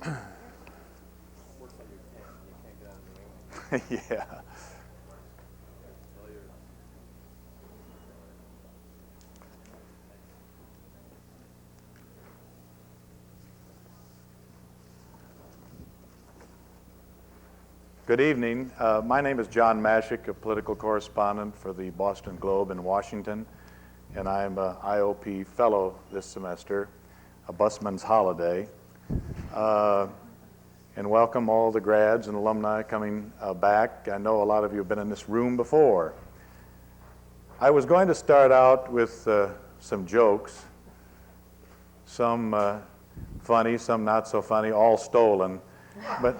Yeah. Good evening. My name is John Mashik, a political correspondent for the Boston Globe in Washington, and I'm an IOP fellow this semester, a busman's holiday. And welcome all the grads and alumni coming back. I know a lot of you have been in this room before. I was going to start out with some jokes, some funny, some not so funny, all stolen, but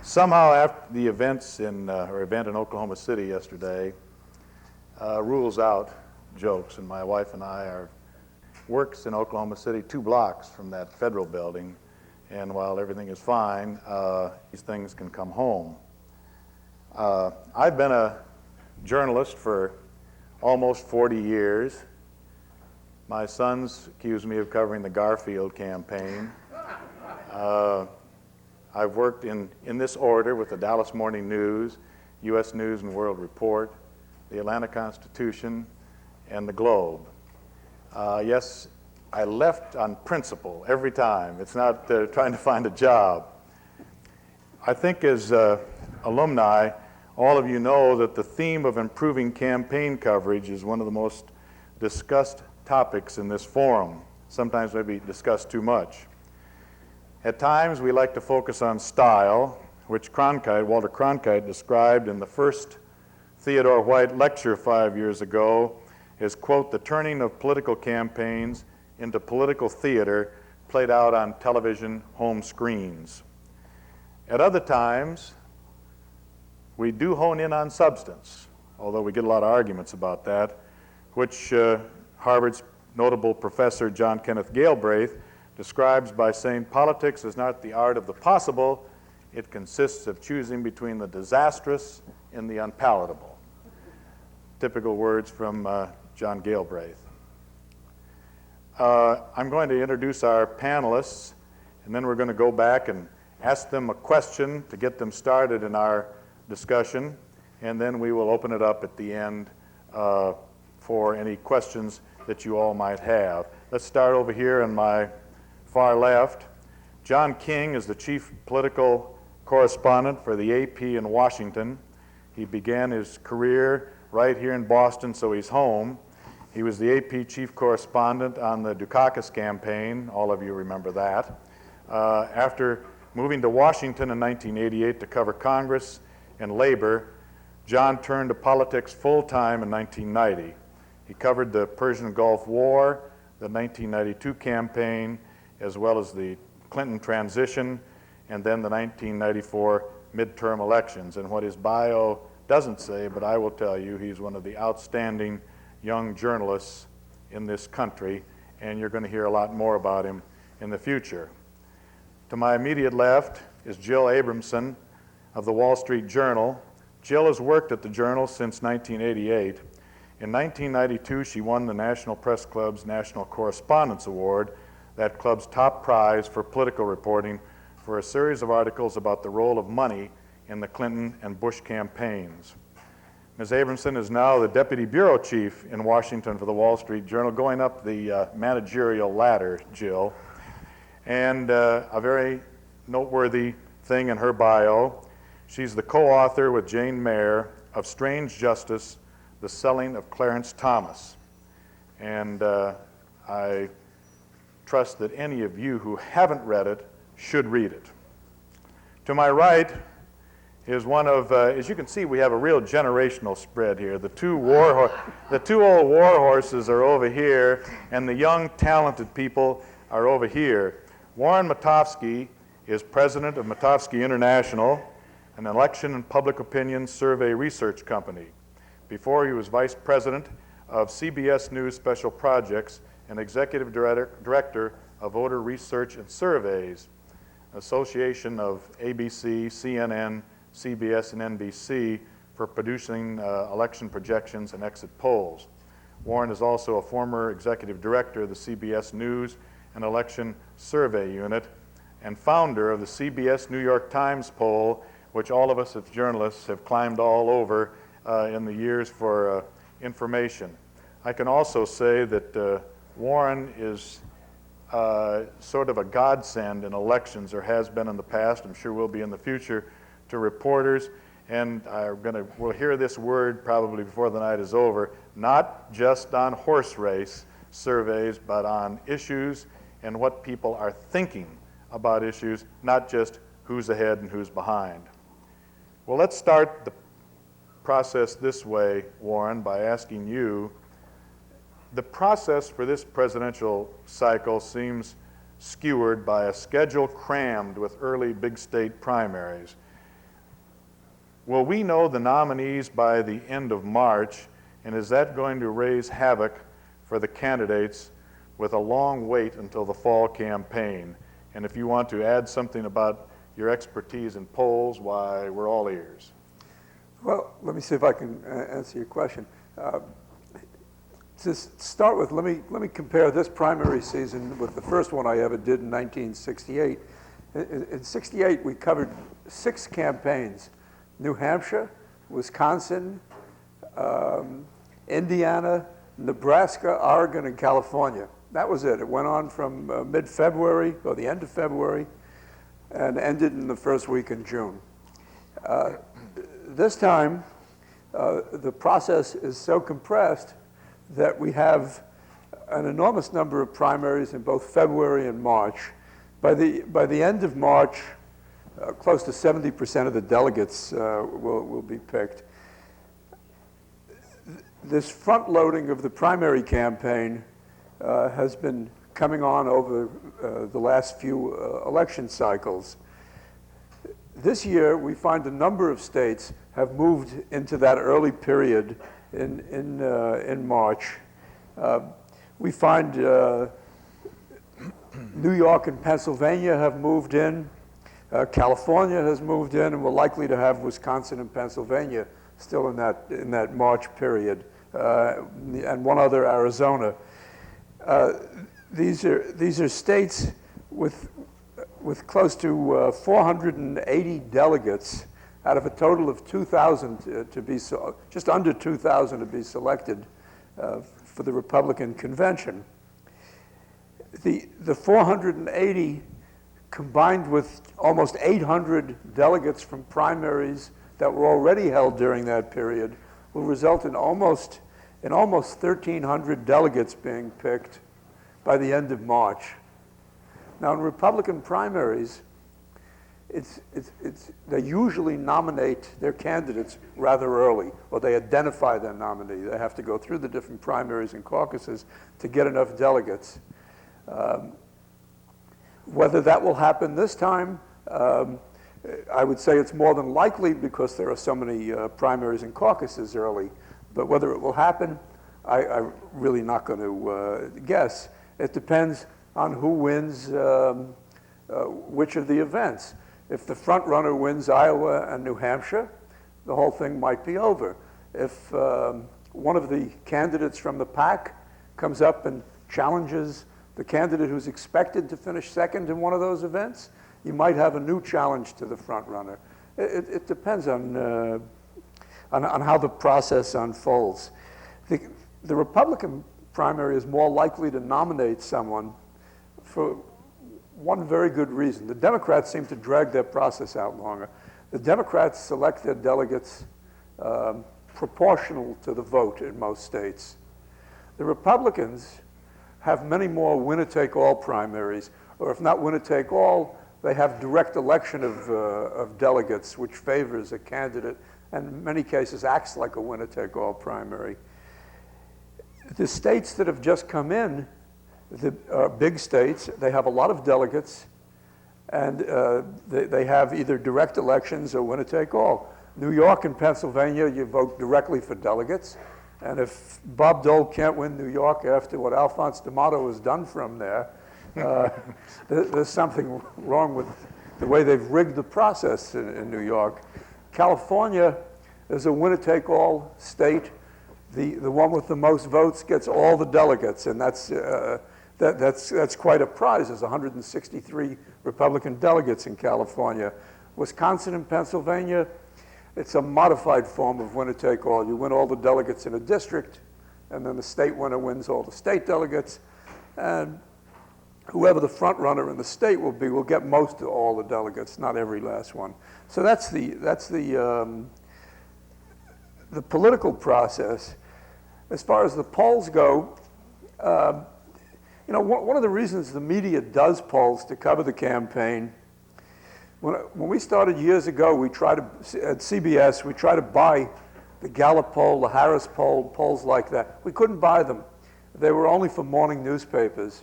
somehow after the event in Oklahoma City yesterday rules out jokes, and my wife and I works in Oklahoma City 2 blocks from that federal building. And while everything is fine, these things can come home. I've been a journalist for almost 40 years. My sons accuse me of covering the Garfield campaign. I've worked in this order with the Dallas Morning News, U.S. News and World Report, the Atlanta Constitution, and the Globe. Yes, I left on principle every time. It's not trying to find a job. I think as alumni, all of you know that the theme of improving campaign coverage is one of the most discussed topics in this forum, sometimes maybe discussed too much. At times, we like to focus on style, which Walter Cronkite described in the first Theodore White lecture 5 years ago as, quote, the turning of political campaigns into political theater played out on television home screens. At other times, we do hone in on substance, although we get a lot of arguments about that, which Harvard's notable professor John Kenneth Galbraith describes by saying politics is not the art of the possible, it consists of choosing between the disastrous and the unpalatable. Typical words from John Galbraith. I'm going to introduce our panelists, and then we're going to go back and ask them a question to get them started in our discussion, and then we will open it up at the end for any questions that you all might have. Let's start over here on my far left. John King is the chief political correspondent for the AP in Washington. He began his career right here in Boston, so he's home. He was the AP chief correspondent on the Dukakis campaign. All of you remember that. After moving to Washington in 1988 to cover Congress and labor, John turned to politics full-time in 1990. He covered the Persian Gulf War, the 1992 campaign, as well as the Clinton transition, and then the 1994 midterm elections. And what his bio doesn't say, but I will tell you, he's one of the outstanding young journalists in this country, and you're going to hear a lot more about him in the future. To my immediate left is Jill Abramson of the Wall Street Journal. Jill has worked at the Journal since 1988. In 1992, she won the National Press Club's National Correspondence Award, that club's top prize for political reporting, for a series of articles about the role of money in the Clinton and Bush campaigns. Ms. Abramson is now the deputy bureau chief in Washington for the Wall Street Journal, going up the managerial ladder, Jill. And a very noteworthy thing in her bio, she's the co-author with Jane Mayer of Strange Justice, The Selling of Clarence Thomas. And I trust that any of you who haven't read it should read it. To my right is one of, as you can see, we have a real generational spread here. The two old war horses are over here, and the young, talented people are over here. Warren Matofsky is president of Matofsky International, an election and public opinion survey research company. Before, he was vice president of CBS News Special Projects and executive director of Voter Research and Surveys, association of ABC, CNN, CBS, and NBC for producing election projections and exit polls. Warren is also a former executive director of the CBS News and Election Survey Unit, and founder of the CBS New York Times poll, which all of us as journalists have climbed all over in the years for information. I can also say that Warren is sort of a godsend in elections, or has been in the past, I'm sure will be in the future, to reporters. And we'll hear this word probably before the night is over, not just on horse race surveys, but on issues and what people are thinking about issues, not just who's ahead and who's behind. Well, let's start the process this way, Warren, by asking you, the process for this presidential cycle seems skewered by a schedule crammed with early big state primaries. Will we know the nominees by the end of March, and is that going to raise havoc for the candidates with a long wait until the fall campaign? And if you want to add something about your expertise in polls, why, we're all ears. Well, let me see if I can answer your question. To start with, let me compare this primary season with the first one I ever did in 1968. In 68, we covered 6 campaigns: New Hampshire, Wisconsin, Indiana, Nebraska, Oregon, and California. That was it. It went on from mid-February, or the end of February, and ended in the first week in June. This time, the process is so compressed that we have an enormous number of primaries in both February and March. By the end of March, close to 70% of the delegates will be picked. This front-loading of the primary campaign has been coming on over the last few election cycles. This year, we find a number of states have moved into that early period in March. We find New York and Pennsylvania have moved in. California has moved in, and we're likely to have Wisconsin and Pennsylvania still in that March period, and one other, Arizona. These are states with close to 480 delegates out of a total of 2,000 to be just under 2,000 to be selected for the Republican convention. The 480 combined with almost 800 delegates from primaries that were already held during that period will result in almost 1,300 delegates being picked by the end of March. Now, in Republican primaries, they usually nominate their candidates rather early, or they identify their nominee. They have to go through the different primaries and caucuses to get enough delegates. Whether that will happen this time, I would say it's more than likely because there are so many primaries and caucuses early. But whether it will happen, I'm really not going to guess. It depends on who wins which of the events. If the front runner wins Iowa and New Hampshire, the whole thing might be over. If one of the candidates from the pack comes up and challenges the candidate who's expected to finish second in one of those events, you might have a new challenge to the front runner. It depends on how the process unfolds. The Republican primary is more likely to nominate someone for one very good reason. The Democrats seem to drag their process out longer. The Democrats select their delegates proportional to the vote in most states. The Republicans have many more winner-take-all primaries, or if not winner-take-all, they have direct election of delegates, which favors a candidate, and in many cases acts like a winner-take-all primary. The states that have just come in, the big states, they have a lot of delegates, and they have either direct elections or winner-take-all. New York and Pennsylvania, you vote directly for delegates, and if Bob Dole can't win New York after what Alphonse D'Amato has done from there, there's something wrong with the way they've rigged the process in New York. California is a winner-take-all state. The one with the most votes gets all the delegates, and that's quite a prize. There's 163 Republican delegates in California. Wisconsin and Pennsylvania, it's a modified form of winner-take-all. You win all the delegates in a district, and then the state winner wins all the state delegates, and whoever the front runner in the state will be will get most of all the delegates, not every last one. So that's the political process. As far as the polls go, you know, one of the reasons the media does polls to cover the campaign, when we started years ago, we tried to, at CBS, we tried to buy the Gallup poll, the Harris poll, polls like that. We couldn't buy them. They were only for morning newspapers,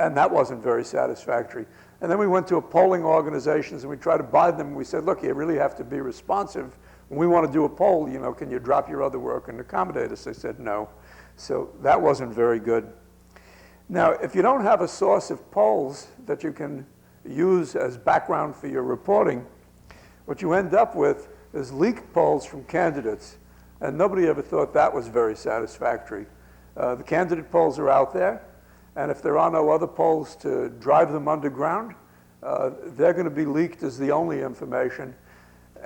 and that wasn't very satisfactory. And then we went to a polling organizations and we tried to buy them. We said, look, you really have to be responsive. When we want to do a poll, you know, can you drop your other work and accommodate us? They said no. So that wasn't very good. Now, if you don't have a source of polls that you can use as background for your reporting, what you end up with is leaked polls from candidates. And nobody ever thought that was very satisfactory. The candidate polls are out there, and if there are no other polls to drive them underground, they're going to be leaked as the only information.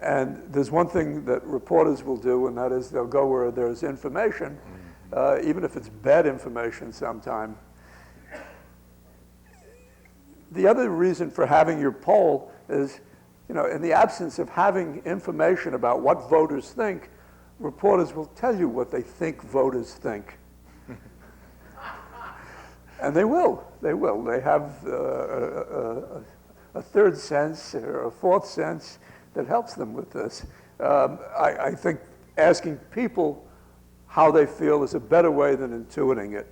And there's one thing that reporters will do, and that is they'll go where there's information, even if it's bad information sometime. The other reason for having your poll is, you know, in the absence of having information about what voters think, reporters will tell you what they think voters think. And they will. They will. They have a third sense or a fourth sense that helps them with this. I think asking people how they feel is a better way than intuiting it.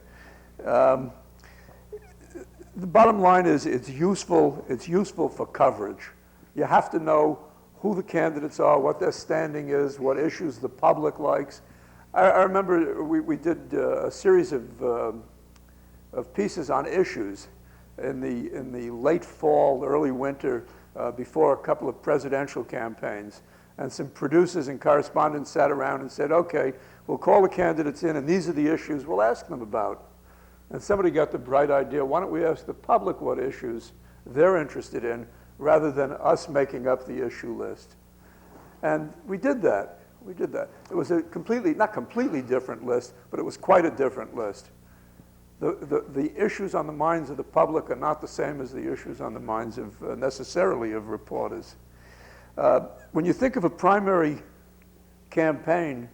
The bottom line is it's useful for coverage. You have to know who the candidates are, what their standing is, what issues the public likes. I remember we did a series of pieces on issues in the late fall, early winter, before a couple of presidential campaigns. And some producers and correspondents sat around and said, okay, we'll call the candidates in and these are the issues we'll ask them about. And somebody got the bright idea, why don't we ask the public what issues they're interested in rather than us making up the issue list. And we did that. We did that. It was a completely, not completely different list, but it was quite a different list. The issues on the minds of the public are not the same as the issues on the minds of necessarily of reporters. When you think of a primary campaign,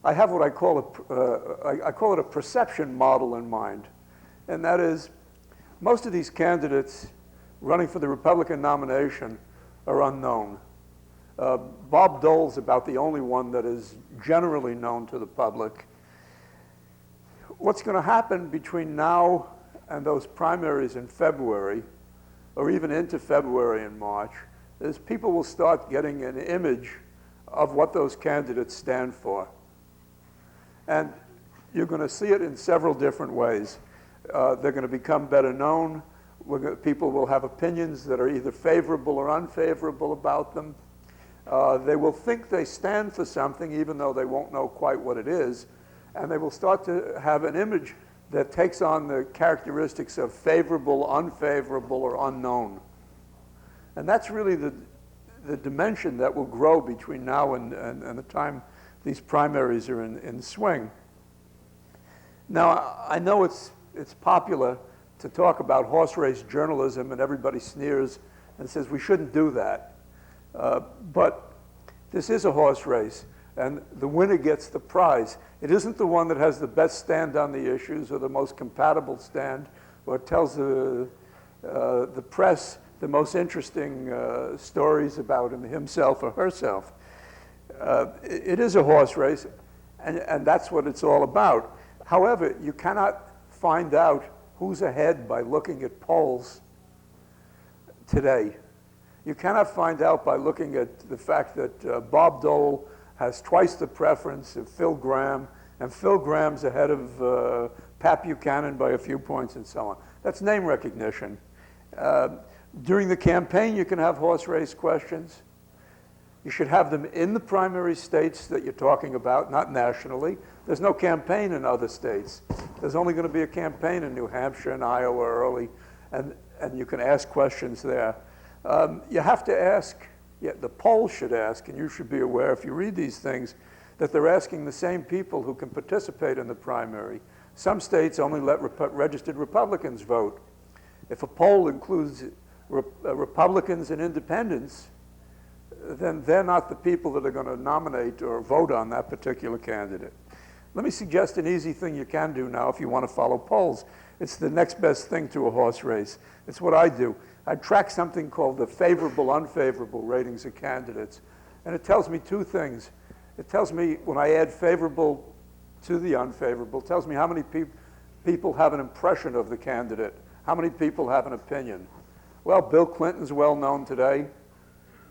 I have what I call I call it a perception model in mind. And that is, most of these candidates running for the Republican nomination are unknown. Bob Dole's about the only one that is generally known to the public. What's going to happen between now and those primaries in February, or even into February and March, is people will start getting an image of what those candidates stand for. And you're going to see it in several different ways. They're going to become better known. People will have opinions that are either favorable or unfavorable about them. They will think they stand for something even though they won't know quite what it is. And they will start to have an image that takes on the characteristics of favorable, unfavorable, or unknown. And that's really the dimension that will grow between now and the time these primaries are in swing. Now, I know it's popular to talk about horse race journalism, and everybody sneers and says we shouldn't do that. But this is a horse race, and the winner gets the prize. It isn't the one that has the best stand on the issues or the most compatible stand or tells the press the most interesting stories about himself or herself. It is a horse race, and that's what it's all about. However, you cannot find out who's ahead by looking at polls today. You cannot find out by looking at the fact that Bob Dole has twice the preference of Phil Gramm, and Phil Gramm's ahead of Pat Buchanan by a few points and so on. That's name recognition. During the campaign, you can have horse race questions. You should have them in the primary states that you're talking about, not nationally. There's no campaign in other states. There's only going to be a campaign in New Hampshire and Iowa early. And and you can ask questions there. You have to ask, the poll should ask, and you should be aware if you read these things, that they're asking the same people who can participate in the primary. Some states only let registered Republicans vote. If a poll includes Republicans and independents, then they're not the people that are going to nominate or vote on that particular candidate. Let me suggest an easy thing you can do now if you want to follow polls. It's the next best thing to a horse race. It's what I do. I track something called the favorable, unfavorable ratings of candidates. And it tells me two things. It tells me when I add favorable to the unfavorable, it tells me how many people have an impression of the candidate, how many people have an opinion. Well, Bill Clinton's well known today.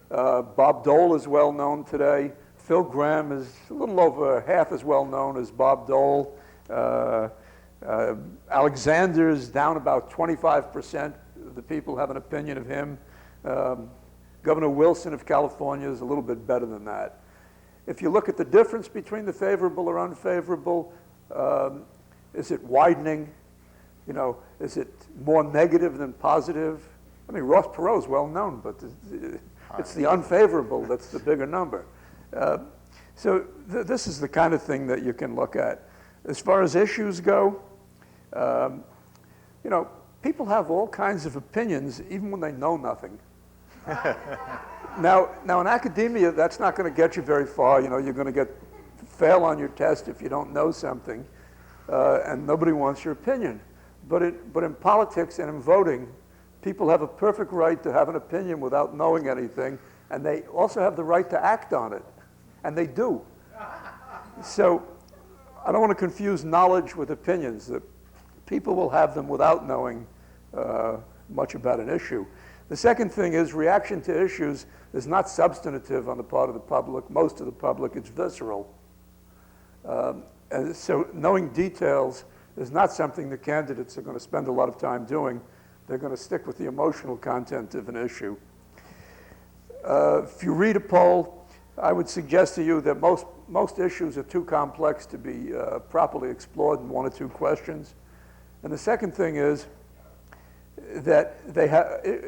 Bob Dole is well known today. Phil Gramm is a little over half as well known as Bob Dole. Alexander's down about 25%. The people have an opinion of him. Governor Wilson of California is a little bit better than that. If you look at the difference between the favorable or unfavorable, is it widening? You know, is it more negative than positive? I mean, Ross Perot is well known, but it's the unfavorable that's the bigger number. This is the kind of thing that you can look at. As far as issues go, you know, people have all kinds of opinions even when they know nothing. Now in academia, that's not going to get you very far. You know, you're going to fail on your test if you don't know something, and nobody wants your opinion. But in politics and in voting, people have a perfect right to have an opinion without knowing anything, and they also have the right to act on it, and they do. So I don't want to confuse knowledge with opinions. That people will have them without knowing much about an issue. The second thing is reaction to issues is not substantive on the part of the public. Most of the public, it's visceral. And so knowing details is not something the candidates are going to spend a lot of time doing. They're going to stick with the emotional content of an issue. If you read a poll, I would suggest to you that most issues are too complex to be properly explored in one or two questions. And the second thing is that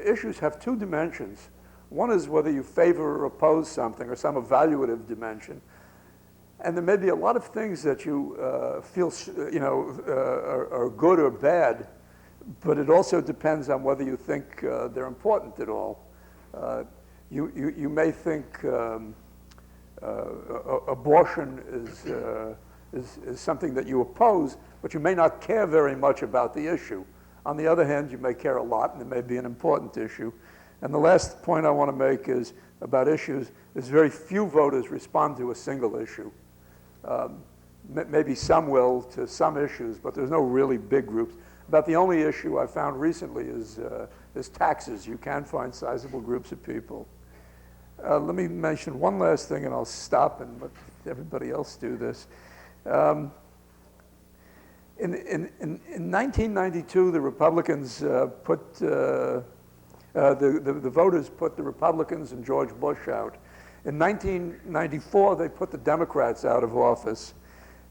issues have two dimensions. One is whether you favor or oppose something, or some evaluative dimension. And there may be a lot of things that you feel are good or bad, but it also depends on whether you think they're important at all. You may think abortion is something that you oppose, but you may not care very much about the issue. On the other hand, you may care a lot, and it may be an important issue. And the last point I want to make is about issues is very few voters respond to a single issue. Maybe some will to some issues, but there's no really big groups. About the only issue I found recently is taxes. You can find sizable groups of people. Let me mention one last thing, and I'll stop and let everybody else do this. In 1992, the Republicans the voters put the Republicans and George Bush out. In 1994, they put the Democrats out of office.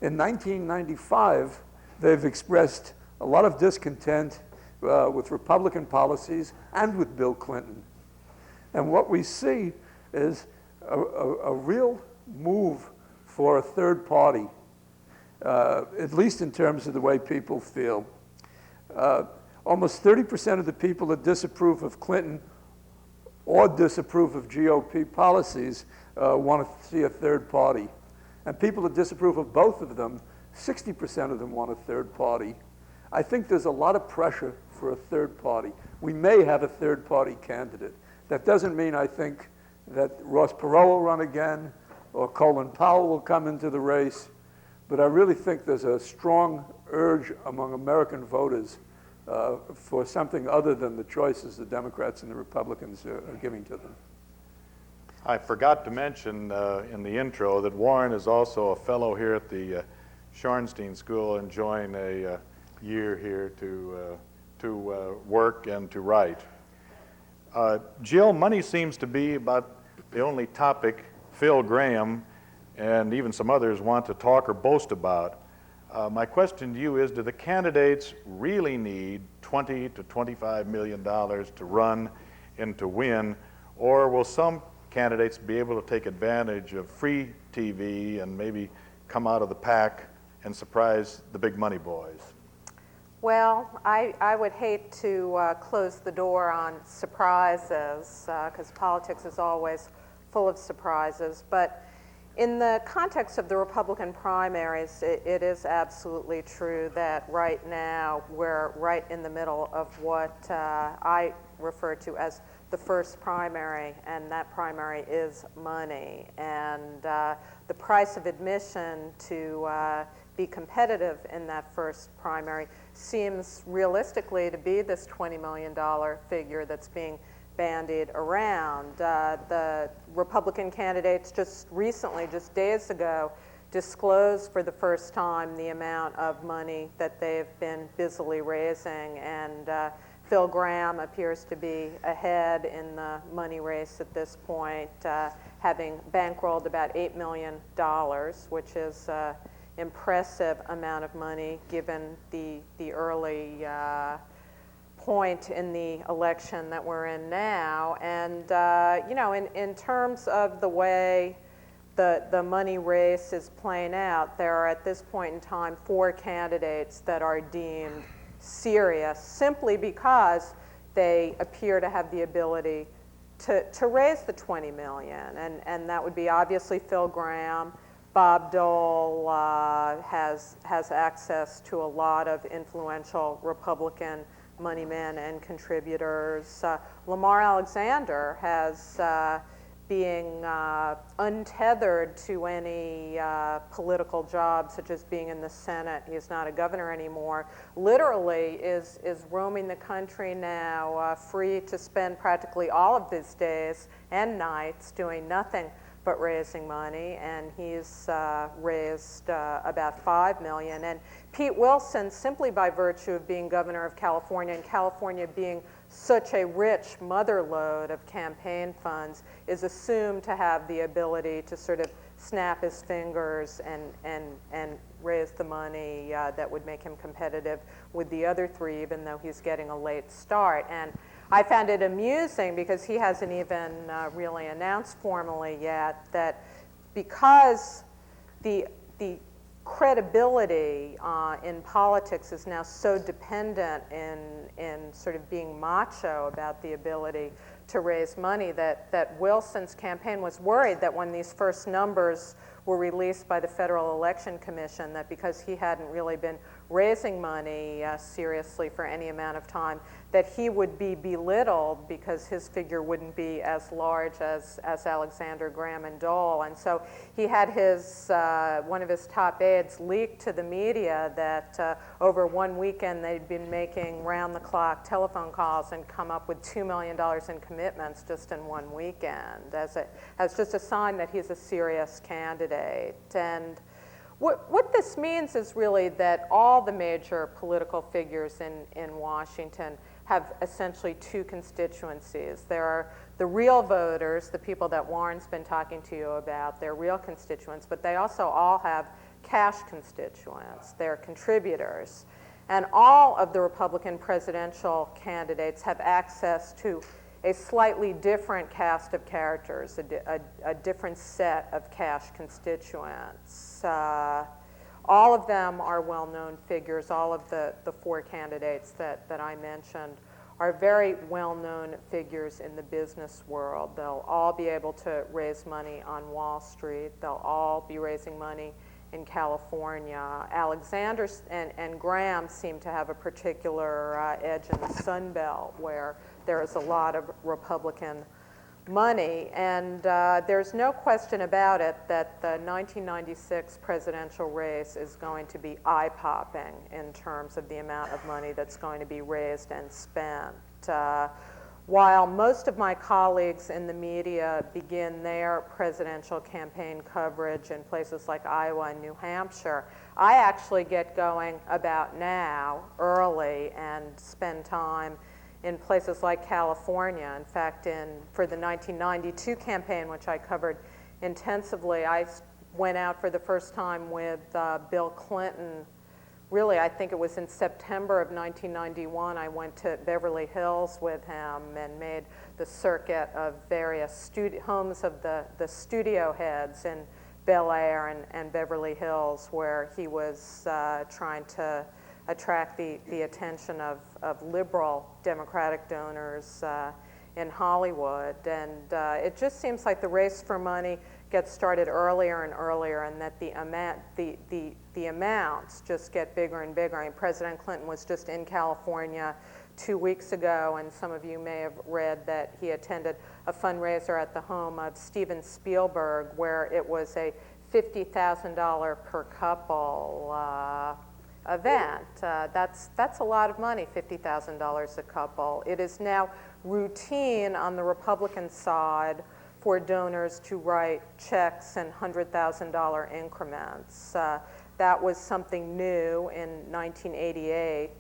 In 1995, they've expressed a lot of discontent with Republican policies and with Bill Clinton. And what we see is a real move for a third party, at least in terms of the way people feel. Almost 30% of the people that disapprove of Clinton or disapprove of GOP policies want to see a third party. And people that disapprove of both of them, 60% of them want a third party. I think there's a lot of pressure for a third party. We may have a third party candidate. That doesn't mean I think that Ross Perot will run again or Colin Powell will come into the race, but I really think there's a strong urge among American voters for something other than the choices the Democrats and the Republicans are giving to them. I forgot to mention in the intro that Warren is also a fellow here at the Shorenstein School, enjoying a year here to work and to write. Jill, money seems to be about the only topic Phil Gramm and even some others want to talk or boast about. My question to you is, do the candidates really need $20 to $25 million to run and to win, or will some candidates be able to take advantage of free TV and maybe come out of the pack and surprise the big money boys? Well, I would hate to close the door on surprises, because politics is always full of surprises. But in the context of the Republican primaries, it is absolutely true that right now we're right in the middle of what I refer to as the first primary, and that primary is money. And the price of admission to be competitive in that first primary seems realistically to be this $20 million figure that's being bandied around. The Republican candidates just recently, just days ago, disclosed for the first time the amount of money that they've been busily raising, and Phil Gramm appears to be ahead in the money race at this point, having bankrolled about $8 million, which is an impressive amount of money given the early point in the election that we're in now. And you know, in terms of the way the money race is playing out, there are at this point in time 4 candidates that are deemed serious simply because they appear to have the ability to raise the $20 million. And that would be obviously Phil Gramm. Bob Dole has access to a lot of influential Republican money men and contributors. Lamar Alexander has, being untethered to any political job, such as being in the Senate, he's not a governor anymore, literally is roaming the country now, free to spend practically all of his days and nights doing nothing but raising money, and he's raised about $5 million. And Pete Wilson, simply by virtue of being governor of California, and California being such a rich motherlode of campaign funds, is assumed to have the ability to sort of snap his fingers and raise the money that would make him competitive with the other 3, even though he's getting a late start. And I found it amusing, because he hasn't even really announced formally yet, that because the credibility in politics is now so dependent in sort of being macho about the ability to raise money, that Wilson's campaign was worried that when these first numbers were released by the Federal Election Commission, that because he hadn't really been raising money seriously for any amount of time, that he would be belittled because his figure wouldn't be as large as Alexander, Gramm, and Dole. And so he had his one of his top aides leak to the media that over one weekend they'd been making round-the-clock telephone calls and come up with $2 million in commitments just in one weekend, as just a sign that he's a serious candidate. And what this means is really that all the major political figures in Washington have essentially 2 constituencies. There are the real voters, the people that Warren's been talking to you about, they're real constituents, but they also all have cash constituents, they're contributors. And all of the Republican presidential candidates have access to a slightly different cast of characters, a different set of cash constituents. All of them are well-known figures. All of the 4 candidates that I mentioned are very well-known figures in the business world. They'll all be able to raise money on Wall Street. They'll all be raising money in California. Alexander and Gramm seem to have a particular edge in the Sun Belt, where there is a lot of Republican money. And there's no question about it that the 1996 presidential race is going to be eye-popping in terms of the amount of money that's going to be raised and spent. While most of my colleagues in the media begin their presidential campaign coverage in places like Iowa and New Hampshire, I actually get going about now, early, and spend time in places like California. In fact, for the 1992 campaign, which I covered intensively, I went out for the first time with Bill Clinton really, I think it was in September of 1991, I went to Beverly Hills with him and made the circuit of various homes of the studio heads in Bel Air and Beverly Hills, where he was trying to attract the attention of liberal Democratic donors in Hollywood. And it just seems like the race for money gets started earlier and earlier, and that the amounts just get bigger and bigger. I mean, President Clinton was just in California 2 weeks ago, and some of you may have read that he attended a fundraiser at the home of Steven Spielberg, where it was a $50,000 per couple event. That's a lot of money, $50,000 a couple. It is now routine on the Republican side for donors to write checks in $100,000 increments. That was something new in 1988.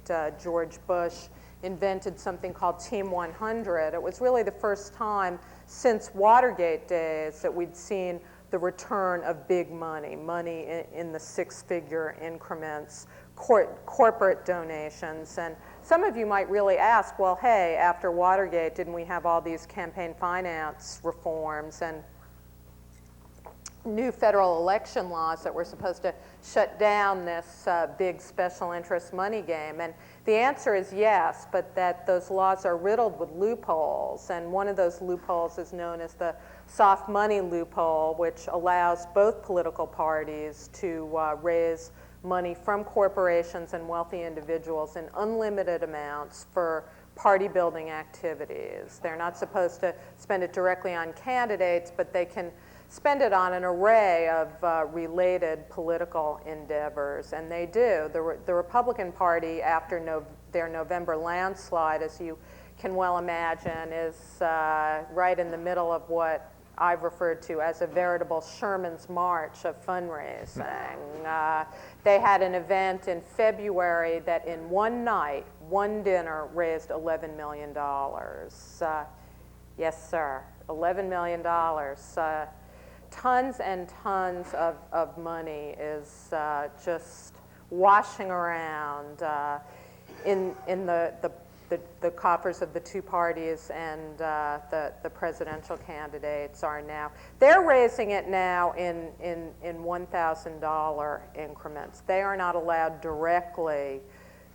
George Bush invented something called Team 100. It was really the first time since Watergate days that we'd seen the return of big money, money in the six-figure increments, corporate donations. And some of you might really ask, well, hey, after Watergate, didn't we have all these campaign finance reforms and new federal election laws that were supposed to shut down this big special interest money game? And the answer is yes, but that those laws are riddled with loopholes. And one of those loopholes is known as the soft money loophole, which allows both political parties to raise money from corporations and wealthy individuals in unlimited amounts for party building activities. They're not supposed to spend it directly on candidates, but they can spend it on an array of related political endeavors, and they do. The Republican Party, after their November landslide, as you can well imagine, is right in the middle of what I've referred to as a veritable Sherman's March of fundraising. They had an event in February that in one night, one dinner, raised $11 million. Yes, sir, $11 million. Tons and tons of money is just washing around in the coffers of the two parties, and the presidential candidates are now. They're raising it now in $1,000 increments. They are not allowed directly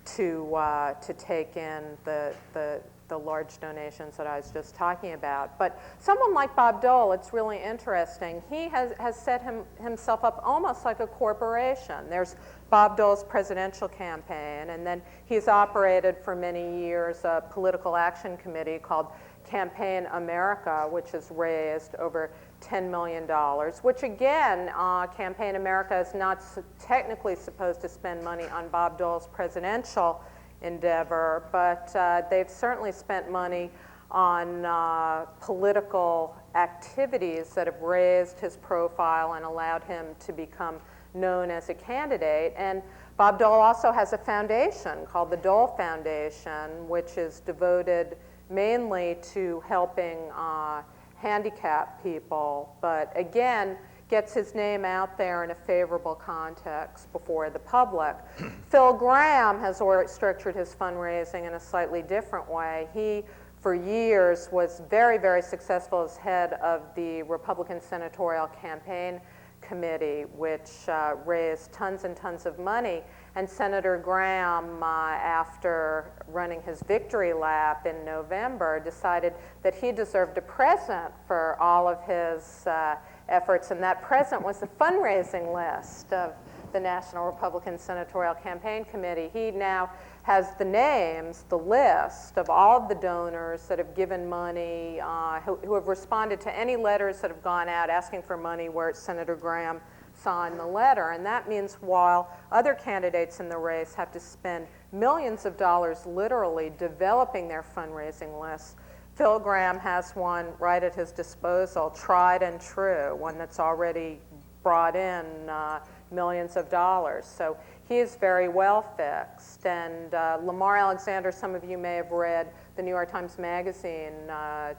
to take in the large donations that I was just talking about. But someone like Bob Dole, it's really interesting. He has set himself up almost like a corporation. There's Bob Dole's presidential campaign, and then he's operated for many years a political action committee called Campaign America, which has raised over $10 million, which again, Campaign America is not technically supposed to spend money on Bob Dole's presidential endeavor, but they've certainly spent money on political activities that have raised his profile and allowed him to become known as a candidate. And Bob Dole also has a foundation called the Dole Foundation, which is devoted mainly to helping handicapped people, but again, gets his name out there in a favorable context before the public. Phil Gramm has structured his fundraising in a slightly different way. He, for years, was very, very successful as head of the Republican Senatorial Campaign Committee, which raised tons and tons of money. And Senator Gramm, after running his victory lap in November, decided that he deserved a present for all of his efforts, and that present was the fundraising list of the National Republican Senatorial Campaign Committee. He now has the names, the list of all of the donors that have given money, who have responded to any letters that have gone out asking for money where Senator Gramm signed the letter. And that means while other candidates in the race have to spend millions of dollars literally developing their fundraising lists, Phil Gramm has one right at his disposal, tried and true, one that's already brought in millions of dollars. So he is very well fixed. And Lamar Alexander, some of you may have read the New York Times Magazine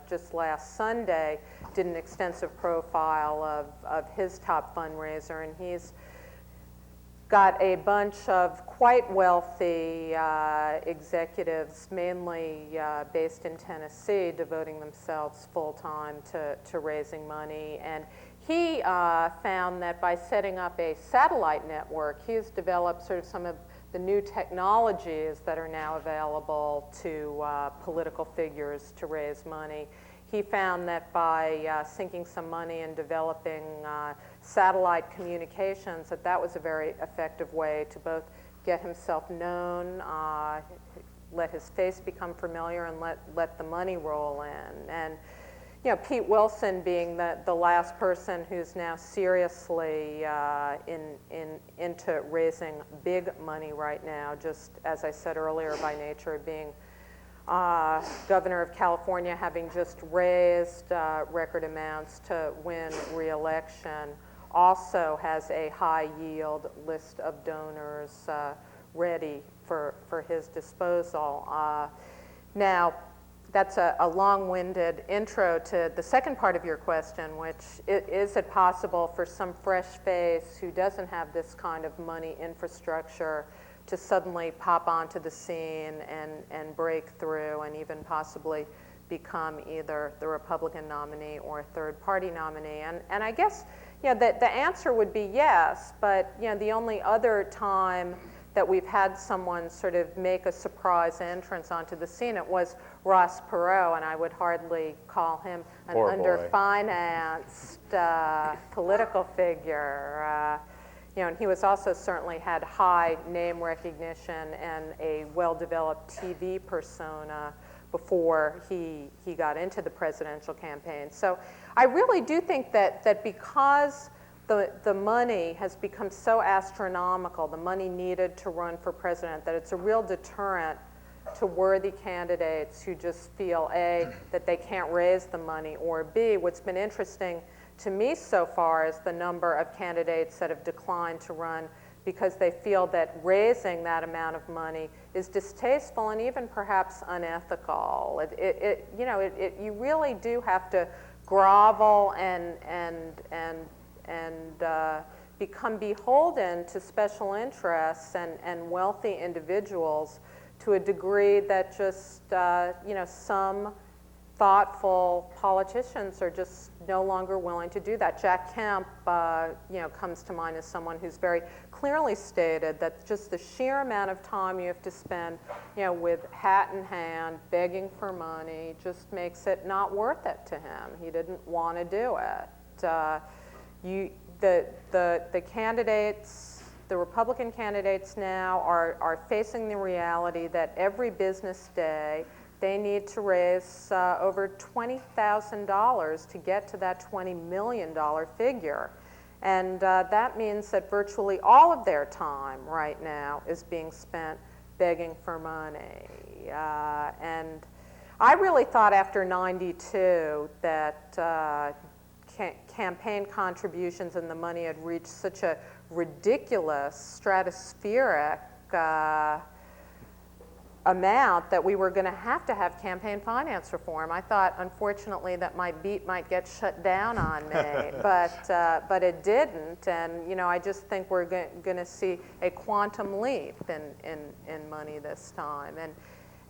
just last Sunday, did an extensive profile of his top fundraiser, and he's got a bunch of quite wealthy executives, mainly based in Tennessee, devoting themselves full-time to raising money. And he found that by setting up a satellite network, he's developed sort of some of the new technologies that are now available to political figures to raise money. He found that by sinking some money and developing satellite communications, that was a very effective way to both get himself known, let his face become familiar, and let the money roll in. And you know, Pete Wilson being the last person who's now seriously into raising big money right now, just as I said earlier, by nature of being governor of California, having just raised record amounts to win re-election, also has a high yield list of donors ready for his disposal. Now, that's a long-winded intro to the second part of your question, which is it possible for some fresh face who doesn't have this kind of money infrastructure to suddenly pop onto the scene and break through and even possibly become either the Republican nominee or a third-party nominee? And I guess, you know, the answer would be yes, but you know, the only other time that we've had someone sort of make a surprise entrance onto the scene, it was Ross Perot, and I would hardly call him an underfinanced political figure. You know, and he was also certainly had high name recognition and a well-developed TV persona before he got into the presidential campaign. So I really do think that because the money has become so astronomical, the money needed to run for president, that it's a real deterrent to worthy candidates who just feel, A, that they can't raise the money, or B, what's been interesting to me so far is the number of candidates that have declined to run because they feel that raising that amount of money is distasteful and even perhaps unethical. You really do have to grovel and become beholden to special interests and wealthy individuals to a degree that just some thoughtful politicians are just no longer willing to do that. Jack Kemp, comes to mind as someone who's very clearly stated that just the sheer amount of time you have to spend, with hat in hand, begging for money, just makes it not worth it to him. He didn't want to do it. The candidates, the Republican candidates now are facing the reality that every business day they need to raise over $20,000 to get to that $20 million figure. And that means that virtually all of their time right now is being spent begging for money. And I really thought after '92 that campaign contributions and the money had reached such a ridiculous, stratospheric amount that we were going to have campaign finance reform. I thought, unfortunately, that my beat might get shut down on me, but it didn't. And I just think we're going to see a quantum leap in money this time.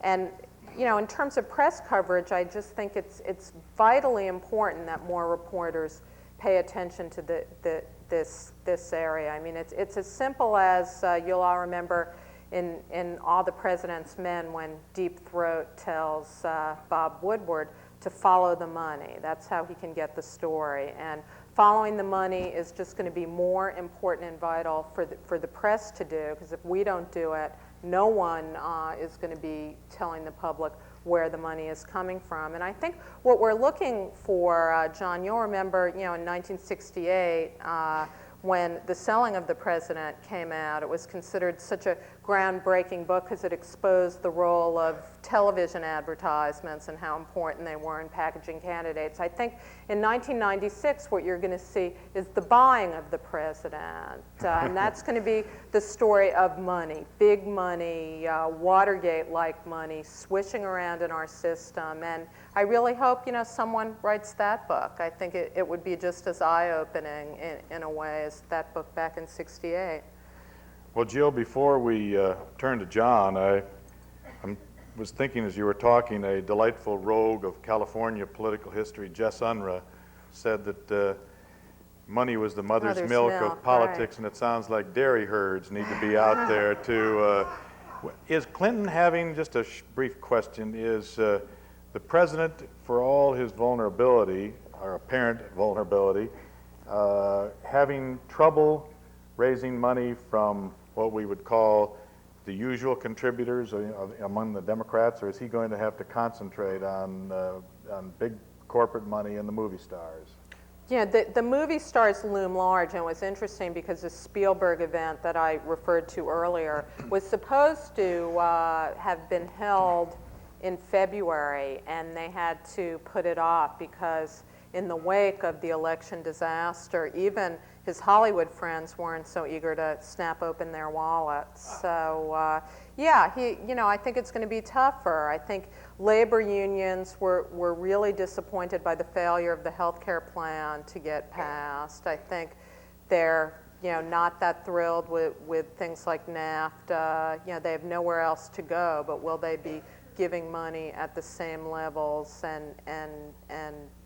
And in terms of press coverage, I just think it's vitally important that more reporters pay attention to this area. I mean, it's as simple as you'll all remember in All the President's Men when Deep Throat tells Bob Woodward to follow the money. That's how he can get the story. And following the money is just going to be more important and vital for the press to do, because if we don't do it, no one is going to be telling the public where the money is coming from. And I think what we're looking for, John, you'll remember, in 1968, when The Selling of the President came out, it was considered such a groundbreaking book because it exposed the role of television advertisements and how important they were in packaging candidates. I think in 1996, what you're going to see is the buying of the president. And that's going to be the story of money, big money, Watergate-like money, swishing around in our system. And I really hope, someone writes that book. I think it would be just as eye-opening in a way as that book back in '68. Well, Jill, before we turn to John, I was thinking as you were talking, a delightful rogue of California political history, Jess Unruh, said that money was the mother's milk of politics, right. and it sounds like dairy herds need to be out there to. Is Clinton having, just a brief question, is the president, for all his vulnerability, or apparent vulnerability, having trouble raising money from what we would call the usual contributors among the Democrats, or is he going to have to concentrate on big corporate money and the movie stars? Yeah, the movie stars loom large, and it was interesting because the Spielberg event that I referred to earlier was supposed to have been held in February, and they had to put it off because in the wake of the election disaster, even his Hollywood friends weren't so eager to snap open their wallets. So yeah, I think it's going to be tougher. I think labor unions were really disappointed by the failure of the health care plan to get passed. I think they're not that thrilled with things like NAFTA. They have nowhere else to go, but will they be giving money at the same levels and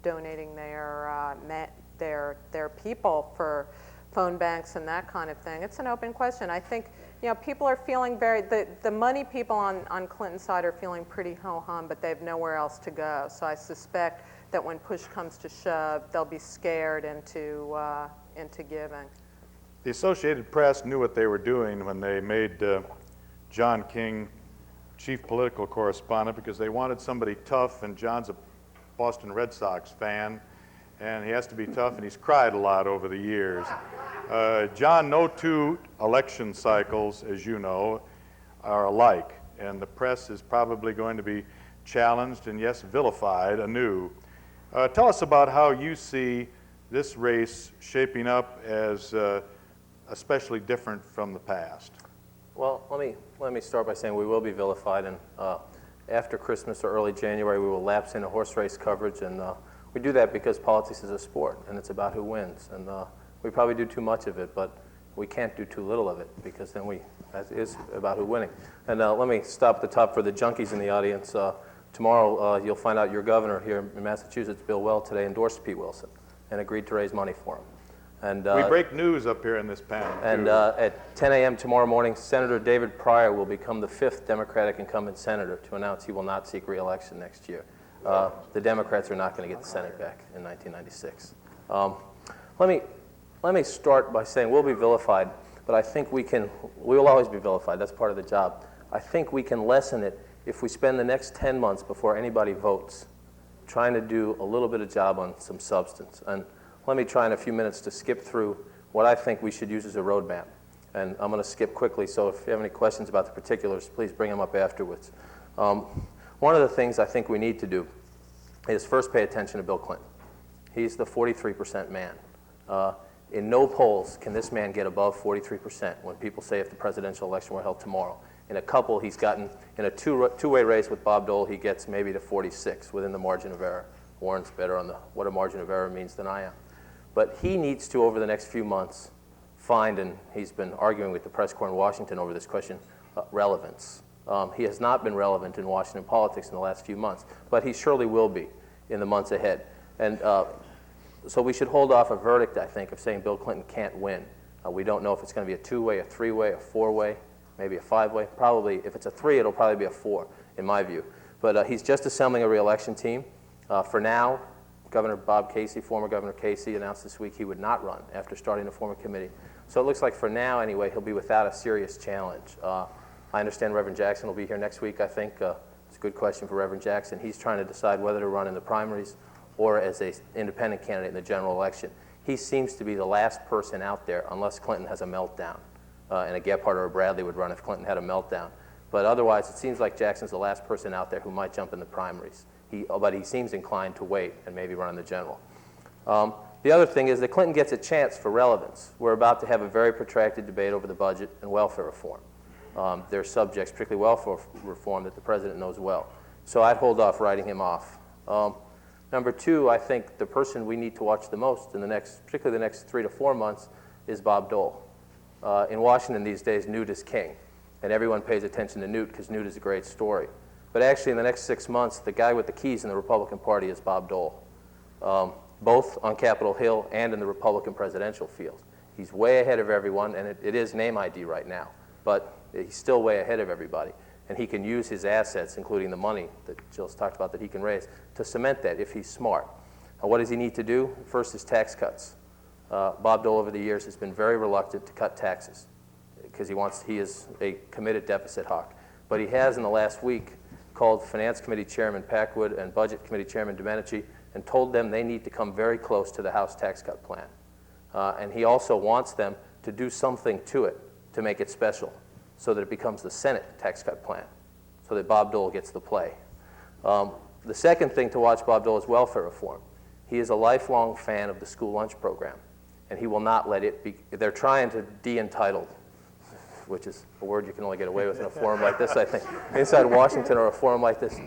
donating their people for phone banks and that kind of thing? It's an open question. I think people are feeling the money people on Clinton's side are feeling pretty ho-hum, but they have nowhere else to go. So I suspect that when push comes to shove, they'll be scared into giving. The Associated Press knew what they were doing when they made John King chief political correspondent, because they wanted somebody tough, and John's a Boston Red Sox fan, and he has to be tough, and he's cried a lot over the years. John, no two election cycles, as you know, are alike, and the press is probably going to be challenged and, yes, vilified anew. Tell us about how you see this race shaping up as especially different from the past. Well, let me start by saying we will be vilified, and after Christmas or early January, we will lapse into horse race coverage, and we do that because politics is a sport, and it's about who wins, and we probably do too much of it, but we can't do too little of it, because then that is about who winning. And let me stop at the top for the junkies in the audience. Tomorrow, you'll find out your governor here in Massachusetts, Bill Weld, today endorsed Pete Wilson and agreed to raise money for him. And we break news up here in this panel. And at 10 a.m. tomorrow morning, Senator David Pryor will become the 5th Democratic incumbent senator to announce he will not seek re-election next year. The Democrats are not going to get the Senate back in 1996. Let me start by saying we'll be vilified, but I think we will always be vilified. That's part of the job. I think we can lessen it if we spend the next 10 months before anybody votes trying to do a little bit of job on some substance. And let me try in a few minutes to skip through what I think we should use as a roadmap. And I'm going to skip quickly, so if you have any questions about the particulars, please bring them up afterwards. One of the things I think we need to do is first pay attention to Bill Clinton. He's the 43% man. In no polls can this man get above 43% when people say if the presidential election were held tomorrow. In a couple, he's gotten, in a two-way race with Bob Dole, he gets maybe to 46 within the margin of error. Warren's better on what a margin of error means than I am. But he needs to, over the next few months, find, and he's been arguing with the press corps in Washington over this question, relevance. He has not been relevant in Washington politics in the last few months, but he surely will be in the months ahead. And so we should hold off a verdict, I think, of saying Bill Clinton can't win. We don't know if it's going to be a two-way, a three-way, a four-way, maybe a five-way. Probably, if it's a three, it'll probably be a four, in my view. But he's just assembling a re-election team. For now, Governor Bob Casey, former Governor Casey, announced this week he would not run after starting to form a committee. So it looks like for now, anyway, he'll be without a serious challenge. I understand Reverend Jackson will be here next week, I think. It's a good question for Reverend Jackson. He's trying to decide whether to run in the primaries or as an independent candidate in the general election. He seems to be the last person out there, unless Clinton has a meltdown. And a Gephardt or a Bradley would run if Clinton had a meltdown. But otherwise, it seems like Jackson's the last person out there who might jump in the primaries. But he seems inclined to wait and maybe run in the general. The other thing is that Clinton gets a chance for relevance. We're about to have a very protracted debate over the budget and welfare reform. There are subjects, particularly welfare reform, that the president knows well. So I'd hold off writing him off. Number two, I think the person we need to watch the most in particularly the next 3 to 4 months, is Bob Dole. In Washington these days, Newt is king, and everyone pays attention to Newt because Newt is a great story. But actually, in the next 6 months, the guy with the keys in the Republican Party is Bob Dole, both on Capitol Hill and in the Republican presidential field. He's way ahead of everyone, and it is name ID right now, but he's still way ahead of everybody. And he can use his assets, including the money that Jill's talked about that he can raise, to cement that if he's smart. Now, what does he need to do? First is tax cuts. Bob Dole over the years has been very reluctant to cut taxes because he is a committed deficit hawk. But he has in the last week called Finance Committee Chairman Packwood and Budget Committee Chairman Domenici and told them they need to come very close to the House tax cut plan. And he also wants them to do something to it to make it special so that it becomes the Senate tax cut plan so that Bob Dole gets the play. The second thing to watch Bob Dole is welfare reform. He is a lifelong fan of the school lunch program, and he will not let it be. They're trying to de-entitled, which is a word you can only get away with in a forum like this, I think, inside Washington or a forum like this.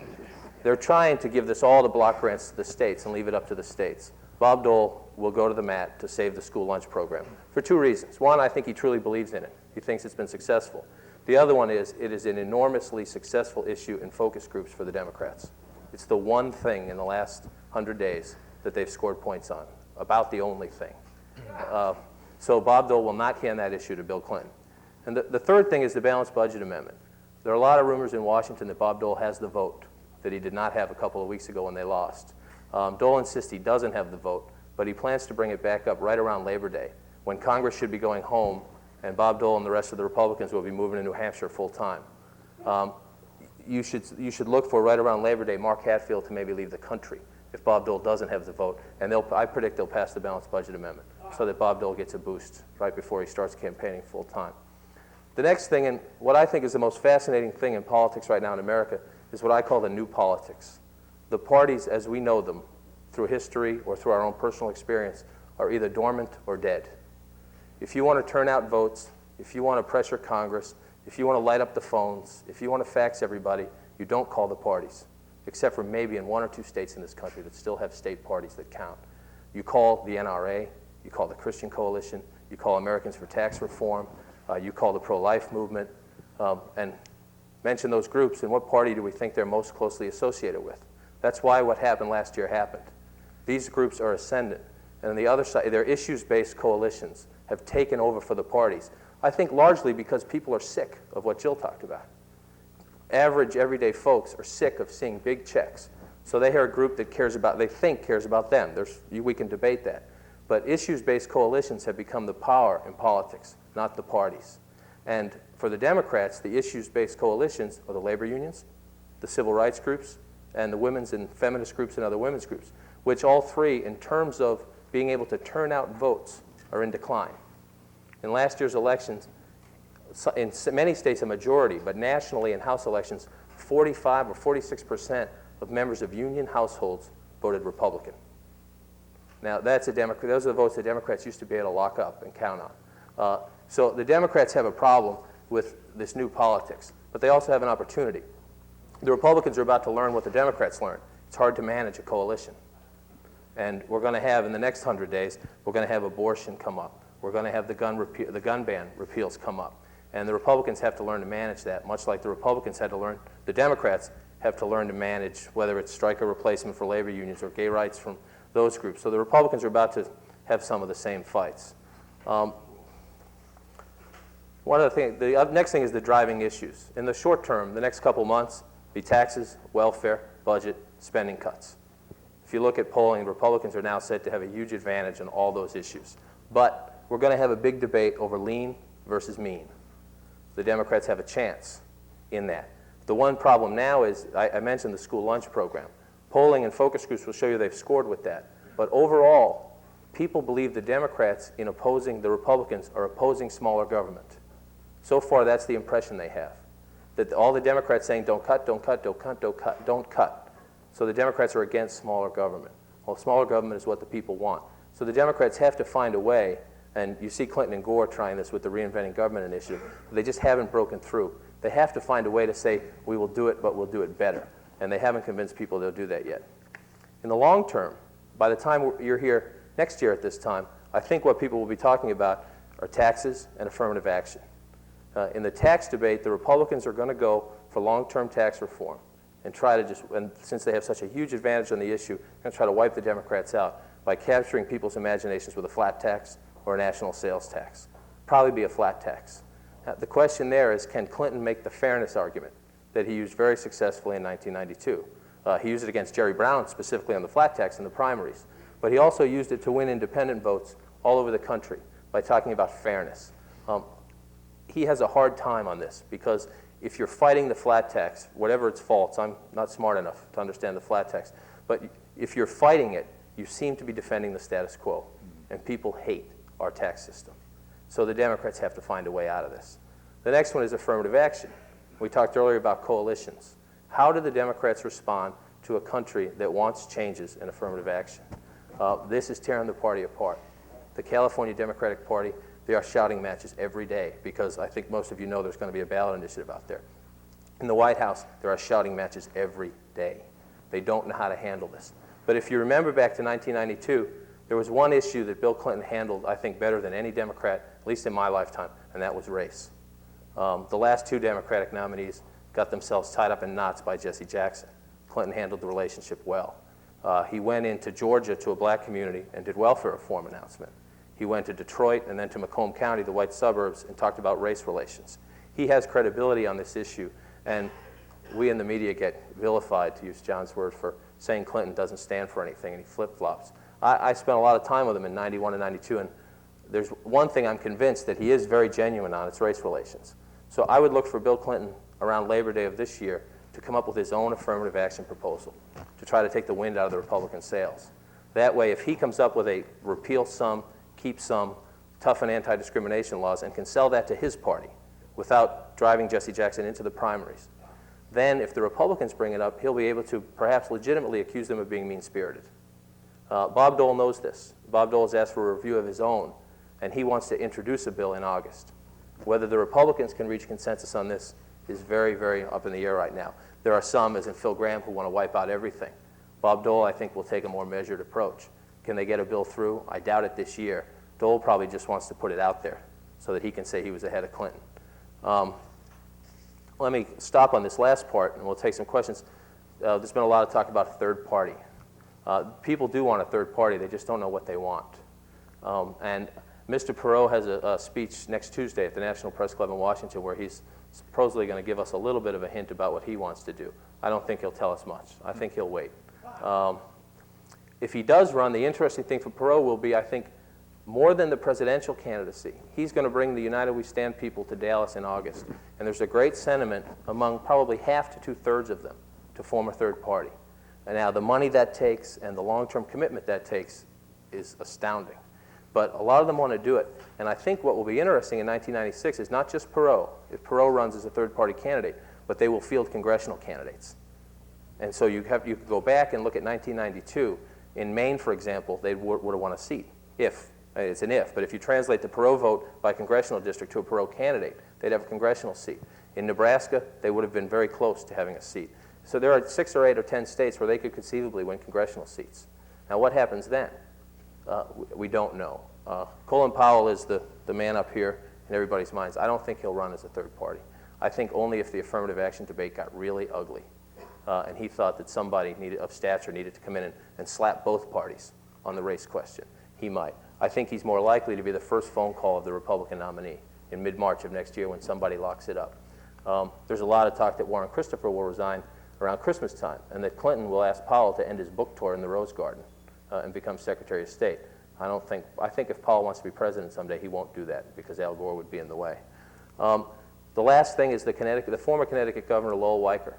They're trying to give this all the block grants to the states and leave it up to the states. Bob Dole will go to the mat to save the school lunch program for two reasons. One, I think he truly believes in it. He thinks it's been successful. The other one is it is an enormously successful issue in focus groups for the Democrats. It's the one thing in the last 100 days that they've scored points on, about the only thing. So Bob Dole will not hand that issue to Bill Clinton. And the third thing is the balanced budget amendment. There are a lot of rumors in Washington that Bob Dole has the vote that he did not have a couple of weeks ago when they lost. Dole insists he doesn't have the vote, but he plans to bring it back up right around Labor Day, when Congress should be going home and Bob Dole and the rest of the Republicans will be moving to New Hampshire full time. You should look for right around Labor Day Mark Hatfield to maybe leave the country if Bob Dole doesn't have the vote, and I predict they'll pass the balanced budget amendment so that Bob Dole gets a boost right before he starts campaigning full time. The next thing, and what I think is the most fascinating thing in politics right now in America, is what I call the new politics. The parties as we know them, through history or through our own personal experience, are either dormant or dead. If you want to turn out votes, if you want to pressure Congress, if you want to light up the phones, if you want to fax everybody, you don't call the parties, except for maybe in 1 or 2 states in this country that still have state parties that count. You call the NRA, you call the Christian Coalition, you call Americans for Tax Reform, you call the pro-life movement, and mention those groups, and what party do we think they're most closely associated with? That's why what happened last year happened. These groups are ascendant, and on the other side, their issues-based coalitions have taken over for the parties. I think largely because people are sick of what Jill talked about. Average, everyday folks are sick of seeing big checks. So they hear a group that they think cares about them. We can debate that. But issues-based coalitions have become the power in politics, not the parties. And for the Democrats, the issues-based coalitions are the labor unions, the civil rights groups, and the women's and feminist groups and other women's groups, which all three, in terms of being able to turn out votes, are in decline. In last year's elections, in many states a majority, but nationally in House elections, 45 or 46% of members of union households voted Republican. Now, those are the votes the Democrats used to be able to lock up and count on. So the Democrats have a problem with this new politics, but they also have an opportunity. The Republicans are about to learn what the Democrats learned. It's hard to manage a coalition. And we're going to have, in the next 100 days, we're going to have abortion come up. We're going to have the gun ban repeals come up. And the Republicans have to learn to manage that, much like the Democrats have to learn to manage whether it's striker replacement for labor unions or gay rights from those groups. So the Republicans are about to have some of the same fights. One other thing, the next thing is the driving issues. In the short term, the next couple months, be taxes, welfare, budget, spending cuts. If you look at polling, Republicans are now said to have a huge advantage on all those issues. But we're going to have a big debate over lean versus mean. The Democrats have a chance in that. The one problem now is, I mentioned the school lunch program. Polling and focus groups will show you they've scored with that. But overall, people believe the Democrats, in opposing the Republicans, are opposing smaller government. So far, that's the impression they have. That all the Democrats saying, don't cut, don't cut, don't cut, don't cut, don't cut. So the Democrats are against smaller government. Well, smaller government is what the people want. So the Democrats have to find a way, and you see Clinton and Gore trying this with the Reinventing Government initiative, but they just haven't broken through. They have to find a way to say, we will do it, but we'll do it better. And they haven't convinced people they'll do that yet. In the long term, by the time you're here next year at this time, I think what people will be talking about are taxes and affirmative action. In the tax debate, the Republicans are going to go for long-term tax reform and try to and since they have such a huge advantage on the issue, they're going to try to wipe the Democrats out by capturing people's imaginations with a flat tax or a national sales tax. Probably be a flat tax. Now, the question there is, can Clinton make the fairness argument that he used very successfully in 1992? He used it against Jerry Brown, specifically on the flat tax in the primaries. But he also used it to win independent votes all over the country by talking about fairness. He has a hard time on this because if you're fighting the flat tax, whatever its faults, I'm not smart enough to understand the flat tax, but if you're fighting it, you seem to be defending the status quo, and people hate our tax system. So the Democrats have to find a way out of this. The next one is affirmative action. We talked earlier about coalitions. How do the Democrats respond to a country that wants changes in affirmative action? This is tearing the party apart. The California Democratic Party, they are shouting matches every day because I think most of you know there's going to be a ballot initiative out there. In the White House, there are shouting matches every day. They don't know how to handle this. But if you remember back to 1992, there was one issue that Bill Clinton handled, I think, better than any Democrat, at least in my lifetime, and that was race. The last two Democratic nominees got themselves tied up in knots by Jesse Jackson. Clinton handled the relationship well. He went into Georgia to a black community and did welfare reform announcement. He went to Detroit and then to Macomb County, the white suburbs, and talked about race relations. He has credibility on this issue, and we in the media get vilified, to use John's word, for saying Clinton doesn't stand for anything and he flip-flops. I spent a lot of time with him in 91 and 92, and there's one thing I'm convinced that he is very genuine on, it's race relations. So I would look for Bill Clinton around Labor Day of this year to come up with his own affirmative action proposal to try to take the wind out of the Republican sails. That way, if he comes up with a repeal some, keep some, toughen anti-discrimination laws and can sell that to his party without driving Jesse Jackson into the primaries, then if the Republicans bring it up, he'll be able to perhaps legitimately accuse them of being mean-spirited. Bob Dole knows this. Bob Dole has asked for a review of his own, and he wants to introduce a bill in August. Whether the Republicans can reach consensus on this is very, very up in the air right now. There are some, as in Phil Gramm, who want to wipe out everything. Bob Dole, I think, will take a more measured approach. Can they get a bill through? I doubt it this year. Dole probably just wants to put it out there so that he can say he was ahead of Clinton. Let me stop on this last part, and we'll take some questions. There's been a lot of talk about third party. People do want a third party. They just don't know what they want. And Mr. Perot has a speech next Tuesday at the National Press Club in Washington where he's supposedly going to give us a little bit of a hint about what he wants to do. I don't think he'll tell us much. I think he'll wait. If he does run, the interesting thing for Perot will be, I think, more than the presidential candidacy. He's going to bring the United We Stand people to Dallas in August. And there's a great sentiment among probably half to two-thirds of them to form a third party. And now the money that takes and the long-term commitment that takes is astounding. But a lot of them want to do it. And I think what will be interesting in 1996 is not just Perot, if Perot runs as a third-party candidate, but they will field congressional candidates. And so you could go back and look at 1992. In Maine, for example, they would have won a seat, if. It's an if, but if you translate the Perot vote by congressional district to a Perot candidate, they'd have a congressional seat. In Nebraska, they would have been very close to having a seat. So there are 6 or 8 or 10 states where they could conceivably win congressional seats. Now, what happens then? We don't know. Colin Powell is the man up here in everybody's minds. I don't think he'll run as a third party. I think only if the affirmative action debate got really ugly and he thought that somebody of stature needed to come in and slap both parties on the race question, he might. I think he's more likely to be the first phone call of the Republican nominee in mid-March of next year when somebody locks it up. There's a lot of talk that Warren Christopher will resign around Christmas time and that Clinton will ask Powell to end his book tour in the Rose Garden and become Secretary of State. I think if Powell wants to be president someday, he won't do that because Al Gore would be in the way. The last thing is the former Connecticut Governor Lowell Weiker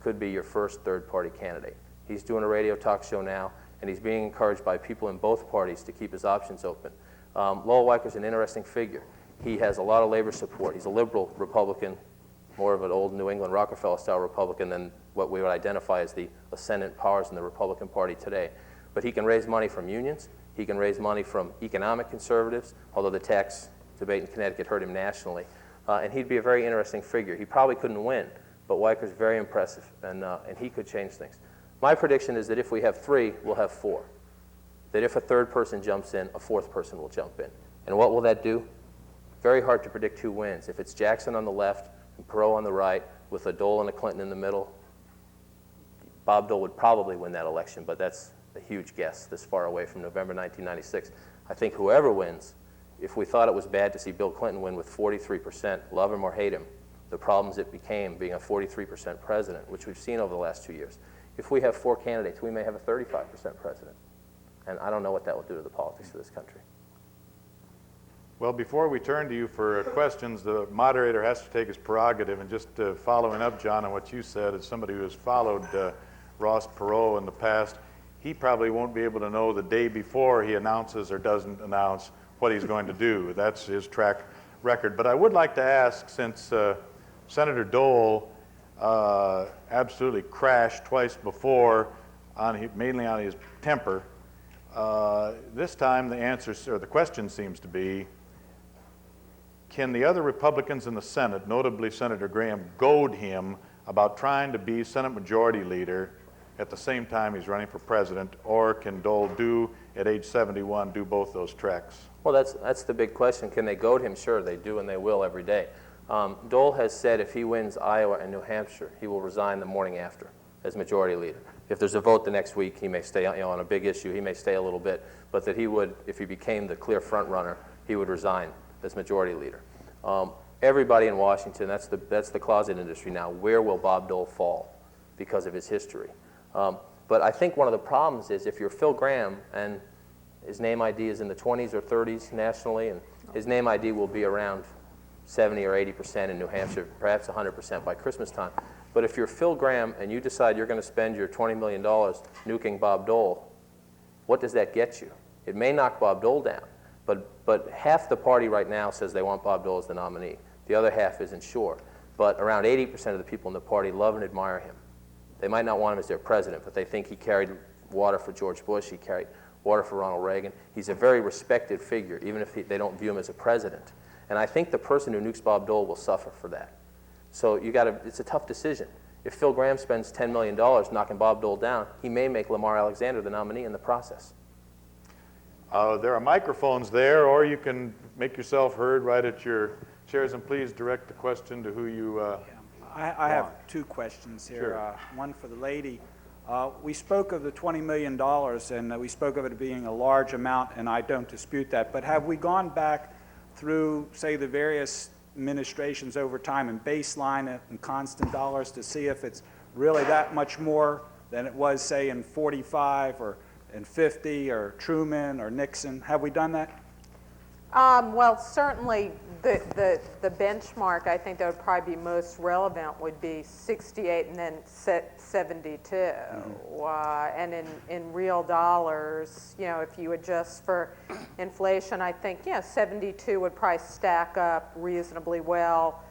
could be your first third-party candidate. He's doing a radio talk show now, and he's being encouraged by people in both parties to keep his options open. Lowell Weiker's an interesting figure. He has a lot of labor support. He's a liberal Republican, more of an old New England Rockefeller-style Republican than what we would identify as the ascendant powers in the Republican Party today. But he can raise money from unions. He can raise money from economic conservatives, although the tax debate in Connecticut hurt him nationally. And he'd be a very interesting figure. He probably couldn't win, but Weiker's very impressive, and he could change things. My prediction is that if we have 3, we'll have 4. That if a third person jumps in, a fourth person will jump in. And what will that do? Very hard to predict who wins. If it's Jackson on the left and Perot on the right, with a Dole and a Clinton in the middle, Bob Dole would probably win that election, but that's a huge guess this far away from November 1996. I think whoever wins, if we thought it was bad to see Bill Clinton win with 43%, love him or hate him, the problems it became being a 43% president, which we've seen over the last 2 years. If we have 4 candidates, we may have a 35% president. And I don't know what that will do to the politics of this country. Well, before we turn to you for questions, the moderator has to take his prerogative. And just following up, John, on what you said, as somebody who has followed Ross Perot in the past, he probably won't be able to know the day before he announces or doesn't announce what he's going to do. That's his track record. But I would like to ask, since Senator Dole absolutely crashed twice before, mainly on his temper, this time the answer, or the question seems to be, can the other Republicans in the Senate, notably Senator Graham, goad him about trying to be Senate Majority Leader at the same time he's running for president, or can Dole at age 71, do both those tracks? Well, that's the big question. Can they goad him? Sure, they do, and they will every day. Dole has said if he wins Iowa and New Hampshire, he will resign the morning after as Majority Leader. If there's a vote the next week, he may stay, on a big issue, he may stay a little bit, but that he would, if he became the clear front runner, he would resign as Majority Leader. Everybody in Washington, that's the closet industry now. Where will Bob Dole fall because of his history? But I think one of the problems is if you're Phil Gramm and his name ID is in the 20s or 30s nationally, and his name ID will be around 70 or 80% in New Hampshire, perhaps 100% by Christmas time. But if you're Phil Gramm and you decide you're going to spend your $20 million nuking Bob Dole, what does that get you? It may knock Bob Dole down, but half the party right now says they want Bob Dole as the nominee. The other half isn't sure. But around 80% of the people in the party love and admire him. They might not want him as their president, but they think he carried water for George Bush, he carried water for Ronald Reagan. He's a very respected figure, even if they don't view him as a president. And I think the person who nukes Bob Dole will suffer for that. So it's a tough decision. If Phil Gramm spends $10 million knocking Bob Dole down, he may make Lamar Alexander the nominee in the process. There are microphones there, or you can make yourself heard right at your chairs, and please direct the question to who you I have 2 questions here. Sure. One for the lady. We spoke of the $20 million, and we spoke of it being a large amount, and I don't dispute that. But have we gone back through, say, the various administrations over time and baseline it in constant dollars to see if it's really that much more than it was, say, in 45 or in 50 or Truman or Nixon? Have we done that? Well, certainly the benchmark I think that would probably be most relevant would be 68 and then 72. And in real dollars, if you adjust for inflation, I think 72 would probably stack up reasonably well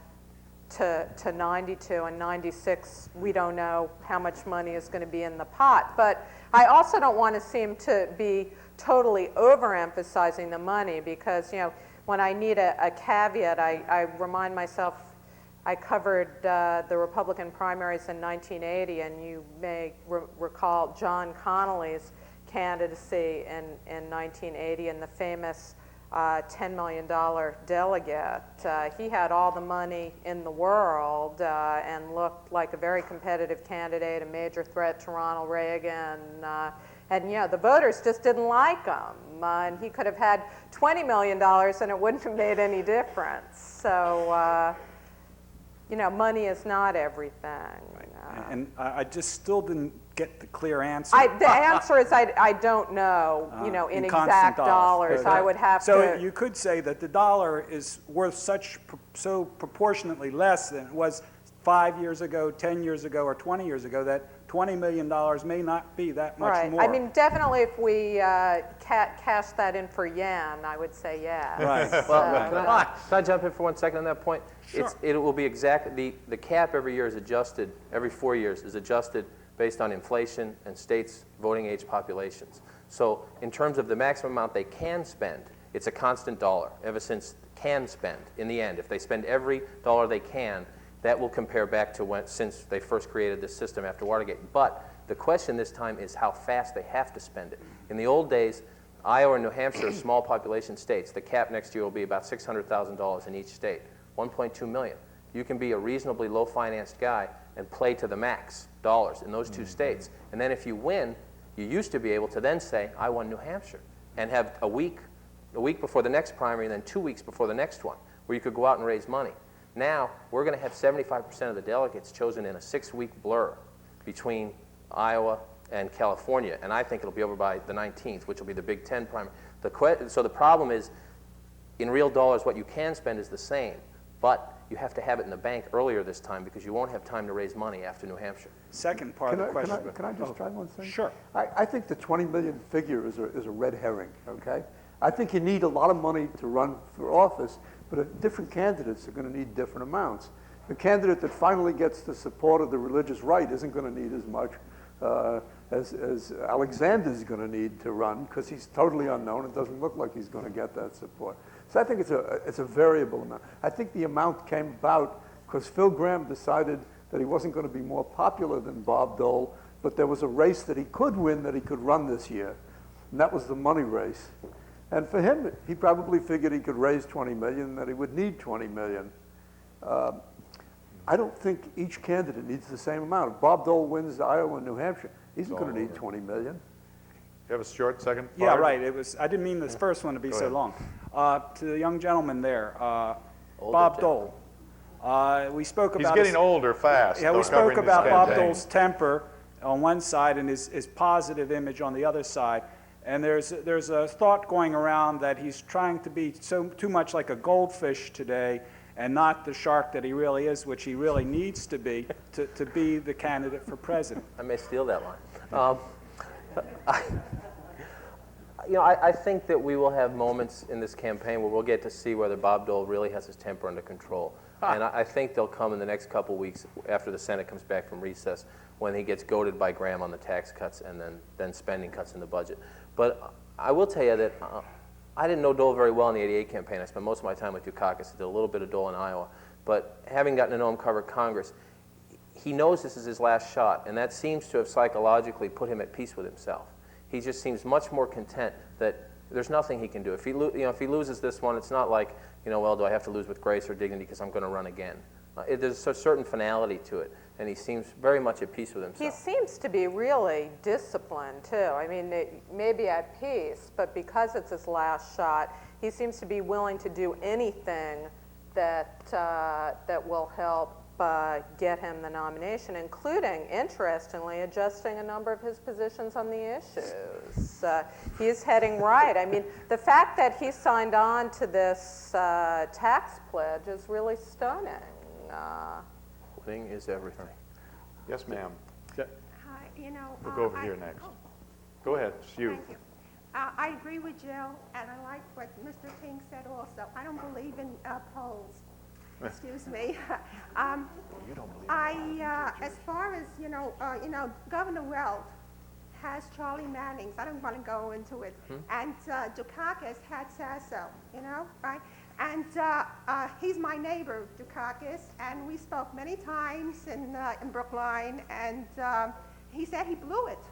to 92, and 96 we don't know how much money is going to be in the pot. But I also don't want to seem to be totally overemphasizing the money, because when I need a caveat, I remind myself I covered the Republican primaries in 1980, and you may recall John Connolly's candidacy in 1980 and the famous $10 million delegate. He had all the money in the world and looked like a very competitive candidate, a major threat to Ronald Reagan. And the voters just didn't like him. And he could have had $20 million and it wouldn't have made any difference. So, money is not everything. And I just still didn't get the clear answer. The answer is I don't know, in exact dollars. I would have to. So you could say that the dollar is worth so proportionately less than it was 5 years ago, 10 years ago, or 20 years ago, that $20 million may not be that much more. I mean, definitely if we cash that in for yen, I would say yeah. Right. Well, can I jump in for 1 second on that point? Sure. It will be exactly, the cap every year is adjusted, every 4 years is adjusted based on inflation and states' voting age populations. So in terms of the maximum amount they can spend, it's a constant dollar ever since can spend in the end. If they spend every dollar they can, that will compare back to since they first created this system after Watergate. But the question this time is how fast they have to spend it. In the old days, Iowa and New Hampshire are small population states. The cap next year will be about $600,000 in each state, 1.2 million. You can be a reasonably low-financed guy and play to the max dollars in those two states. And then if you win, you used to be able to then say, I won New Hampshire, and have a week before the next primary and then 2 weeks before the next one, where you could go out and raise money. Now, we're going to have 75% of the delegates chosen in a 6-week blur between Iowa and California, and I think it'll be over by the 19th, which will be the Big Ten primary. So the problem is, in real dollars, what you can spend is the same, but you have to have it in the bank earlier this time because you won't have time to raise money after New Hampshire. Second part of the question. Can I just try one thing? Sure. I think the 20 million figure is a red herring, okay? I think you need a lot of money to run for office, but different candidates are going to need different amounts. The candidate that finally gets the support of the religious right isn't going to need as much as Alexander's going to need to run, because he's totally unknown. It doesn't look like he's going to get that support. So I think it's a variable amount. I think the amount came about because Phil Gramm decided that he wasn't going to be more popular than Bob Dole, but there was a race that he could win, that he could run this year, and that was the money race. And for him, he probably figured he could raise 20 million, and that he would need 20 million. I don't think each candidate needs the same amount. If Bob Dole wins Iowa and New Hampshire, he's not going to need 20 million. You have a short second part? Yeah, right. I didn't mean this first one to be so long. To the young gentleman there, Bob Dole. We spoke about. He's getting older fast. Yeah, we spoke about Bob Dole's temper on one side and his positive image on the other side. And there's a thought going around that he's trying to be too much like a goldfish today, and not the shark that he really is, which he really needs to be the candidate for president. I may steal that line. I think that we will have moments in this campaign where we'll get to see whether Bob Dole really has his temper under control. And I think they'll come in the next couple weeks after the Senate comes back from recess, when he gets goaded by Graham on the tax cuts and then spending cuts in the budget. But I will tell you that I didn't know Dole very well in the '88 campaign. I spent most of my time with Dukakis. I did a little bit of Dole in Iowa. But having gotten to know him cover Congress, he knows this is his last shot, and that seems to have psychologically put him at peace with himself. He just seems much more content that there's nothing he can do. If he loses this one, it's not like, well, do I have to lose with grace or dignity because I'm going to run again? There's a certain finality to it, and he seems very much at peace with himself. He seems to be really disciplined, too. I mean, maybe at peace, but because it's his last shot, he seems to be willing to do anything that will help get him the nomination, including, interestingly, adjusting a number of his positions on the issues. He's heading right. I mean, the fact that he signed on to this tax pledge is really stunning. Winning is everything. Yes, ma'am. Hi, We'll go over here next. Go ahead, it's you. Thank you. I agree with Jill, and I like what Mr. King said also. I don't believe in polls. Excuse me. As far as, Governor Weld has Charlie Manning's. I don't want to go into it. And Dukakis had Sasso, right? And he's my neighbor, Dukakis, and we spoke many times in Brookline, and he said he blew it.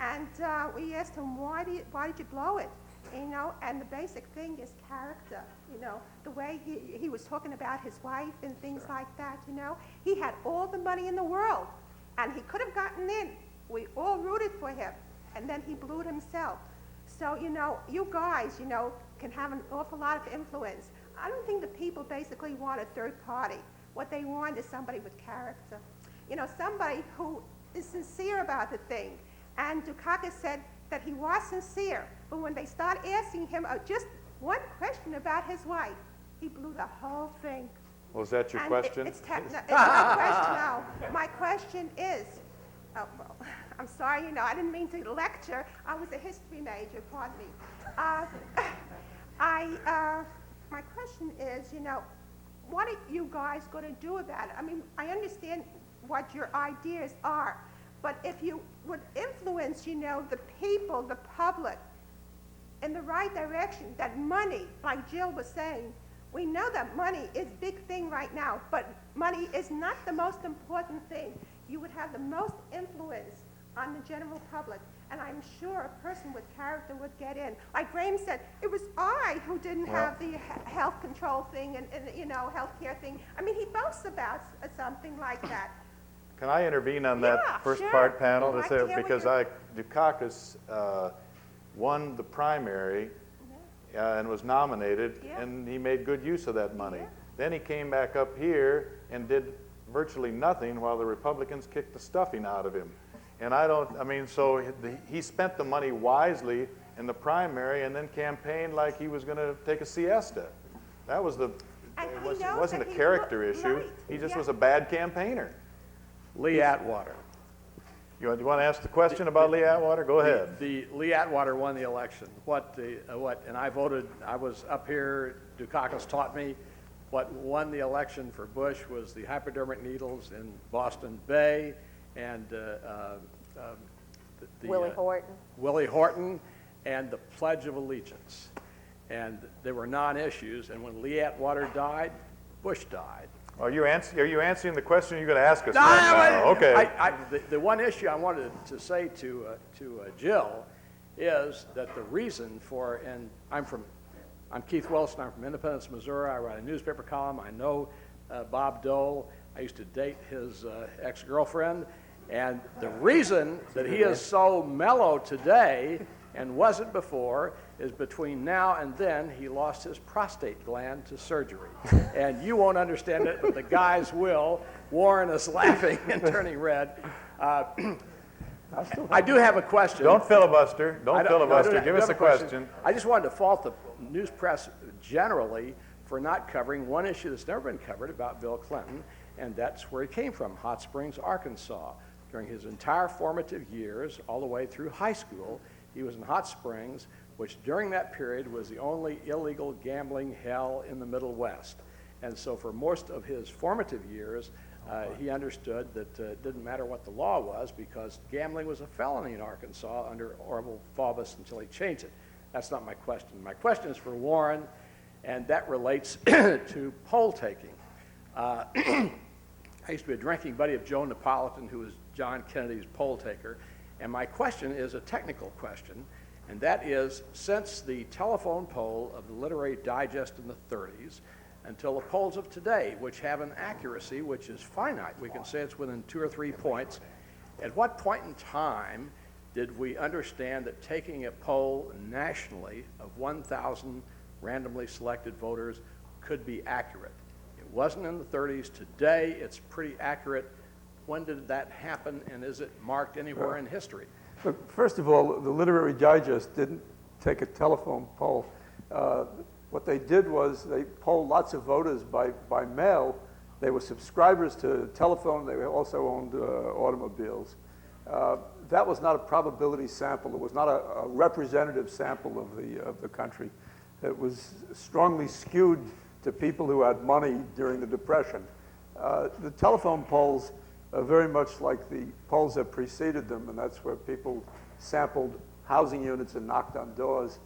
And we asked him, why did you blow it? And the basic thing is character, the way he was talking about his wife and things like that, He had all the money in the world, and he could have gotten in. We all rooted for him, and then he blew it himself. So, you guys, can have an awful lot of influence. I don't think the people basically want a third party. What they want is somebody with character. Somebody who is sincere about the thing. And Dukakis said that he was sincere, but when they start asking him just one question about his wife, he blew the whole thing. Was that your question? It's my question now. My question is, I'm sorry, I didn't mean to lecture. I was a history major, pardon me. My question is, what are you guys going to do about it? I mean, I understand what your ideas are, but if you would influence, the people, the public, in the right direction, that money, like Jill was saying, we know that money is a big thing right now, but money is not the most important thing. You would have the most influence on the general public. and I'm sure a person with character would get in. Like Graham said, it was I who didn't have the health control thing and health care thing. I mean, he boasts about something like that. Can I intervene on that Yeah, first sure. part panel? I'd To hear say, what because you're- Dukakis won the primary and was nominated, Yeah. and he made good use of that money. Yeah. Then he came back up here and did virtually nothing while the Republicans kicked the stuffing out of him. And so he spent the money wisely in the primary and then campaigned like he was going to take a siesta. That was it wasn't a character issue. Right. He just Yeah. was a bad campaigner. Lee Atwater. You want to ask the question about Lee Atwater? Go ahead. The Lee Atwater won the election. And I voted, I was up here, Dukakis taught me, what won the election for Bush was the hypodermic needles in Boston Bay and Willie Horton and the Pledge of Allegiance. And they were non-issues, and when Lee Atwater died, Bush died. Are you answering the question you're going to ask us? No, right now? Okay. The one issue I wanted to say to Jill is that the reason for, and I'm Keith Wilson, I'm from Independence, Missouri. I write a newspaper column. I know Bob Dole. I used to date his ex-girlfriend. And the reason that he is so mellow today and wasn't before is between now and then he lost his prostate gland to surgery. And you won't understand it, but the guys will. Warren is laughing and turning red. I do have a question. Don't filibuster. I Don't don't- filibuster. I do Give have us a a question. I just wanted to fault the news press generally for not covering one issue that's never been covered about Bill Clinton, and that's where he came from, Hot Springs, Arkansas. During his entire formative years, all the way through high school, he was in Hot Springs, which during that period was the only illegal gambling hell in the Middle West. And so for most of his formative years, he understood that it didn't matter what the law was because gambling was a felony in Arkansas under Orville Faubus until he changed it. That's not my question. My question is for Warren, and that relates to poll taking. I used to be a drinking buddy of Joe Napolitan, who was John Kennedy's poll taker, and my question is a technical question, and that is, since the telephone poll of the Literary Digest in the 30s until the polls of today, which have an accuracy which is finite, we can say it's within 2 or 3 points, at what point in time did we understand that taking a poll nationally of 1,000 randomly selected voters could be accurate? It wasn't in the 30s. Today, it's pretty accurate. When did that happen, and is it marked anywhere in history? Look, first of all, the Literary Digest didn't take a telephone poll. What they did was they polled lots of voters by mail. They were subscribers to telephone. They also owned automobiles. That was not a probability sample. It was not a representative sample of the country. It was strongly skewed to people who had money during the Depression. The telephone polls are very much like the polls that preceded them, and that's where people sampled housing units and knocked on doors.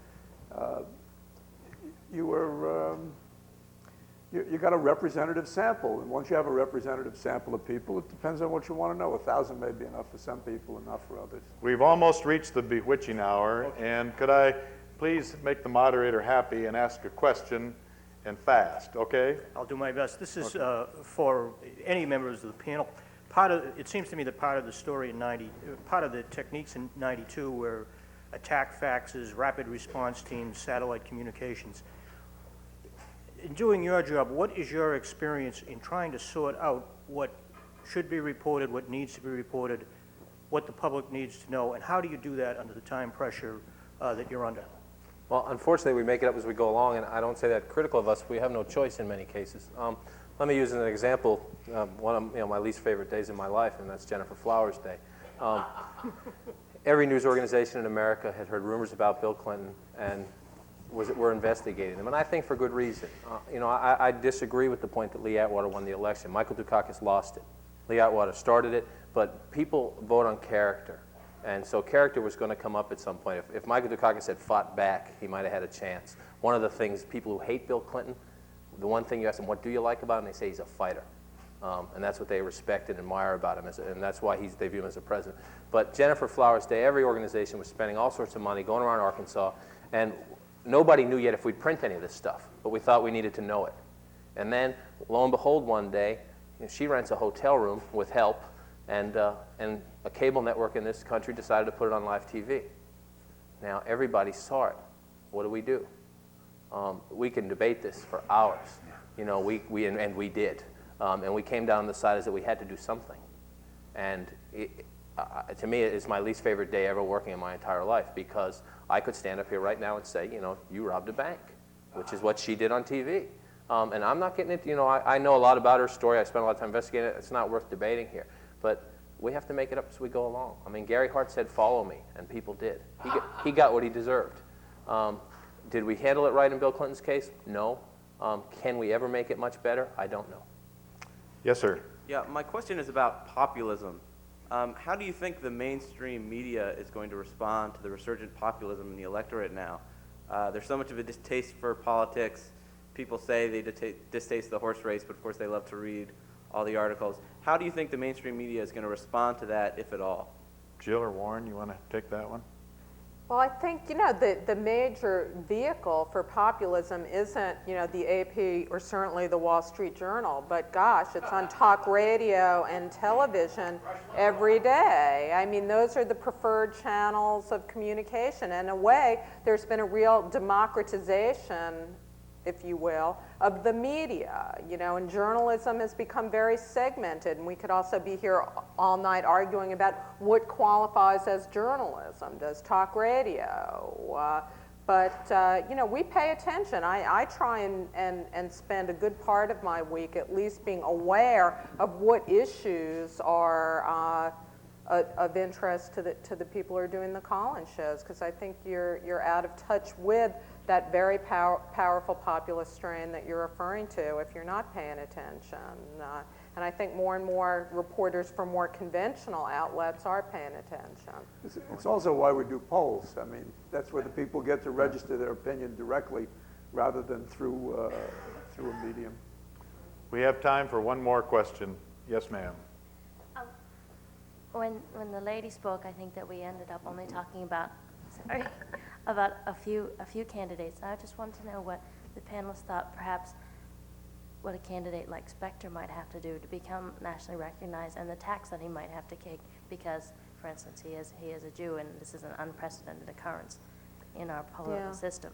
You got a representative sample, and once you have a representative sample of people, it depends on what you want to know. 1,000 may be enough for some people, enough for others. We've almost reached the bewitching hour, and could I please make the moderator happy and ask a question and fast, okay? I'll do my best. This is for any members of the panel. It seems to me that part of the story in part of the techniques in 92 were attack faxes, rapid response teams, satellite communications. In doing your job, what is your experience in trying to sort out what should be reported, what needs to be reported, what the public needs to know, and how do you do that under the time pressure that you're under? Well, unfortunately, we make it up as we go along, and I don't say that critical of us. We have no choice in many cases. Let me use an example, one of my least favorite days in my life, and that's Jennifer Flowers Day. Every news organization in America had heard rumors about Bill Clinton and were investigating them, and I think for good reason. I disagree with the point that Lee Atwater won the election. Michael Dukakis lost it. Lee Atwater started it, but people vote on character. And so character was going to come up at some point. If Michael Dukakis had fought back, he might have had a chance. One of the things, people who hate Bill Clinton, the one thing you ask them, what do you like about him? They say he's a fighter. And that's what they respect and admire about him, and that's why they view him as a president. But Jennifer Flowers Day, every organization was spending all sorts of money going around Arkansas, and nobody knew yet if we'd print any of this stuff, but we thought we needed to know it. And then, lo and behold, one day, she rents a hotel room with help, and a cable network in this country decided to put it on live TV. Now, everybody saw it. What do? We can debate this for hours. You know, we did. And we came down on the side that we had to do something. And to me, it's my least favorite day ever working in my entire life, because I could stand up here right now and say, you know, you robbed a bank, which is what she did on TV. And I'm not getting into, you know, I know a lot about her story. I spent a lot of time investigating it. It's not worth debating here. But we have to make it up as we go along. I mean, Gary Hart said, follow me, and people did. He got what he deserved. Did we handle it right in Bill Clinton's case? No. Can we ever make it much better? I don't know. Yes, sir. Yeah, my question is about populism. How do you think the mainstream media is going to respond to the resurgent populism in the electorate now? There's so much of a distaste for politics. People say they distaste the horse race, but of course they love to read all the articles. How do you think the mainstream media is going to respond to that, if at all? Jill or Warren, you want to take that one? Well, I think, you know, the major vehicle for populism isn't, you know, the AP or certainly the Wall Street Journal, but gosh, it's on talk radio and television every day. I mean, those are the preferred channels of communication. In a way, there's been a real democratization, if you will, of the media, you know, and journalism has become very segmented, and we could also be here all night arguing about what qualifies as journalism. Does talk radio? You know, we pay attention. I try and spend a good part of my week at least being aware of what issues are of interest to the people who are doing the call-in shows, because I think you're out of touch with that very powerful populist strain that you're referring to if you're not paying attention. And I think more and more reporters from more conventional outlets are paying attention. It's also why we do polls. I mean, that's where the people get to register their opinion directly rather than through a medium. We have time for one more question. Yes, ma'am. When the lady spoke, I think that we ended up only talking about, about a few candidates. I just wanted to know what the panelists thought, perhaps what a candidate like Specter might have to do to become nationally recognized, and the tax that he might have to kick because, for instance, he is a Jew, and this is an unprecedented occurrence in our political system.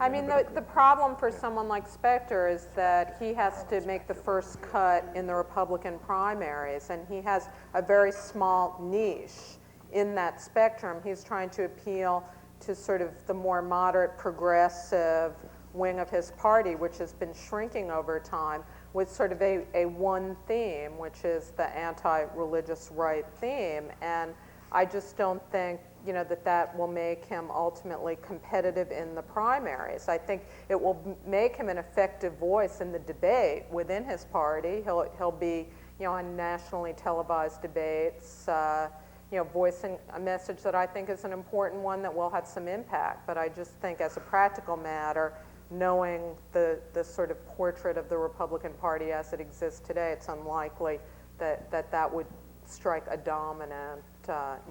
I mean, the problem for someone like Specter is that he has to make the first cut in the Republican primaries, and he has a very small niche in that spectrum. He's trying to appeal to sort of the more moderate, progressive wing of his party, which has been shrinking over time, with sort of a one theme, which is the anti-religious right theme. And I just don't think, you know, that will make him ultimately competitive in the primaries. I think it will make him an effective voice in the debate within his party. He'll be, you know, on nationally televised debates, you know, voicing a message that I think is an important one that will have some impact. But I just think as a practical matter, knowing the sort of portrait of the Republican Party as it exists today, it's unlikely that would strike a dominant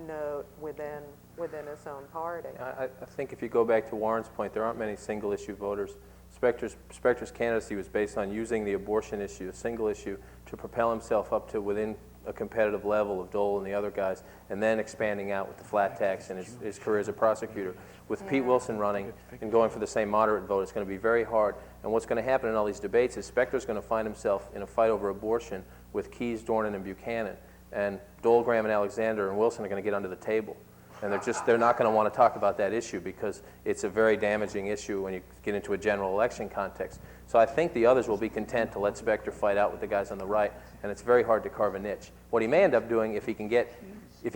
note within his own party. I think if you go back to Warren's point, there aren't many single-issue voters. Specter's candidacy was based on using the abortion issue, a single issue, to propel himself up to within a competitive level of Dole and the other guys, and then expanding out with the flat tax and his career as a prosecutor. With Pete Wilson running and going for the same moderate vote, it's going to be very hard. And what's going to happen in all these debates is Specter's going to find himself in a fight over abortion with Keyes, Dornan, and Buchanan. And Dole, Graham, and Alexander and Wilson are going to get under the table. And they're not going to want to talk about that issue because it's a very damaging issue when you get into a general election context. So I think the others will be content to let Specter fight out with the guys on the right, and it's very hard to carve a niche. What he may end up doing, if he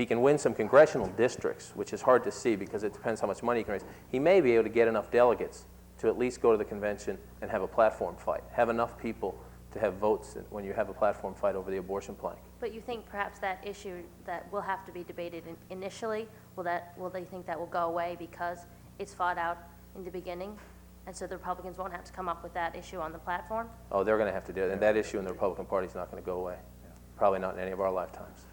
can win some congressional districts, which is hard to see because it depends how much money he can raise, he may be able to get enough delegates to at least go to the convention and have a platform fight, have enough people to have votes when you have a platform fight over the abortion plank. But you think perhaps that issue that will have to be debated initially, will they think that will go away because it's fought out in the beginning? and so the Republicans won't have to come up with that issue on the platform? Oh, they're going to have to do it, and that issue in the Republican Party is not going to go away. Probably not in any of our lifetimes.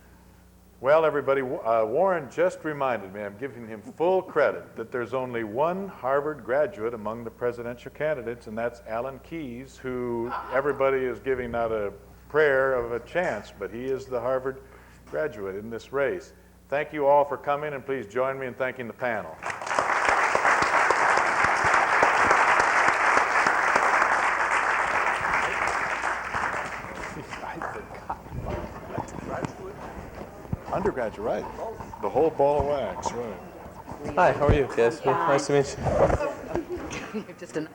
Well, everybody, Warren just reminded me, I'm giving him full credit, that there's only one Harvard graduate among the presidential candidates, and that's Alan Keyes, who everybody is giving not a prayer of a chance, but he is the Harvard graduate in this race. Thank you all for coming, and please join me in thanking the panel. Undergraduate, right. The whole ball of wax, right. Hi, how are you, Cassie? Nice to meet you. You're just an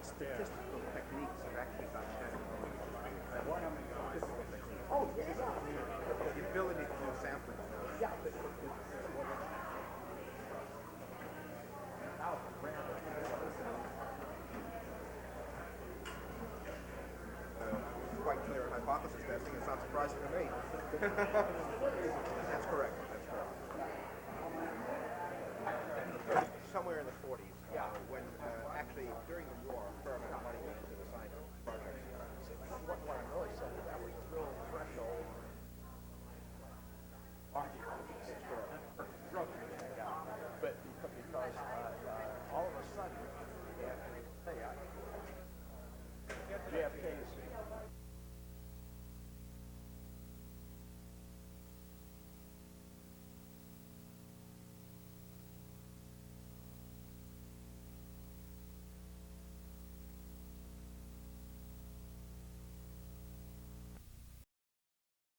Statistical techniques are actually about the ability to do sampling. Quite clear hypothesis testing. It's not surprising to me. That's correct.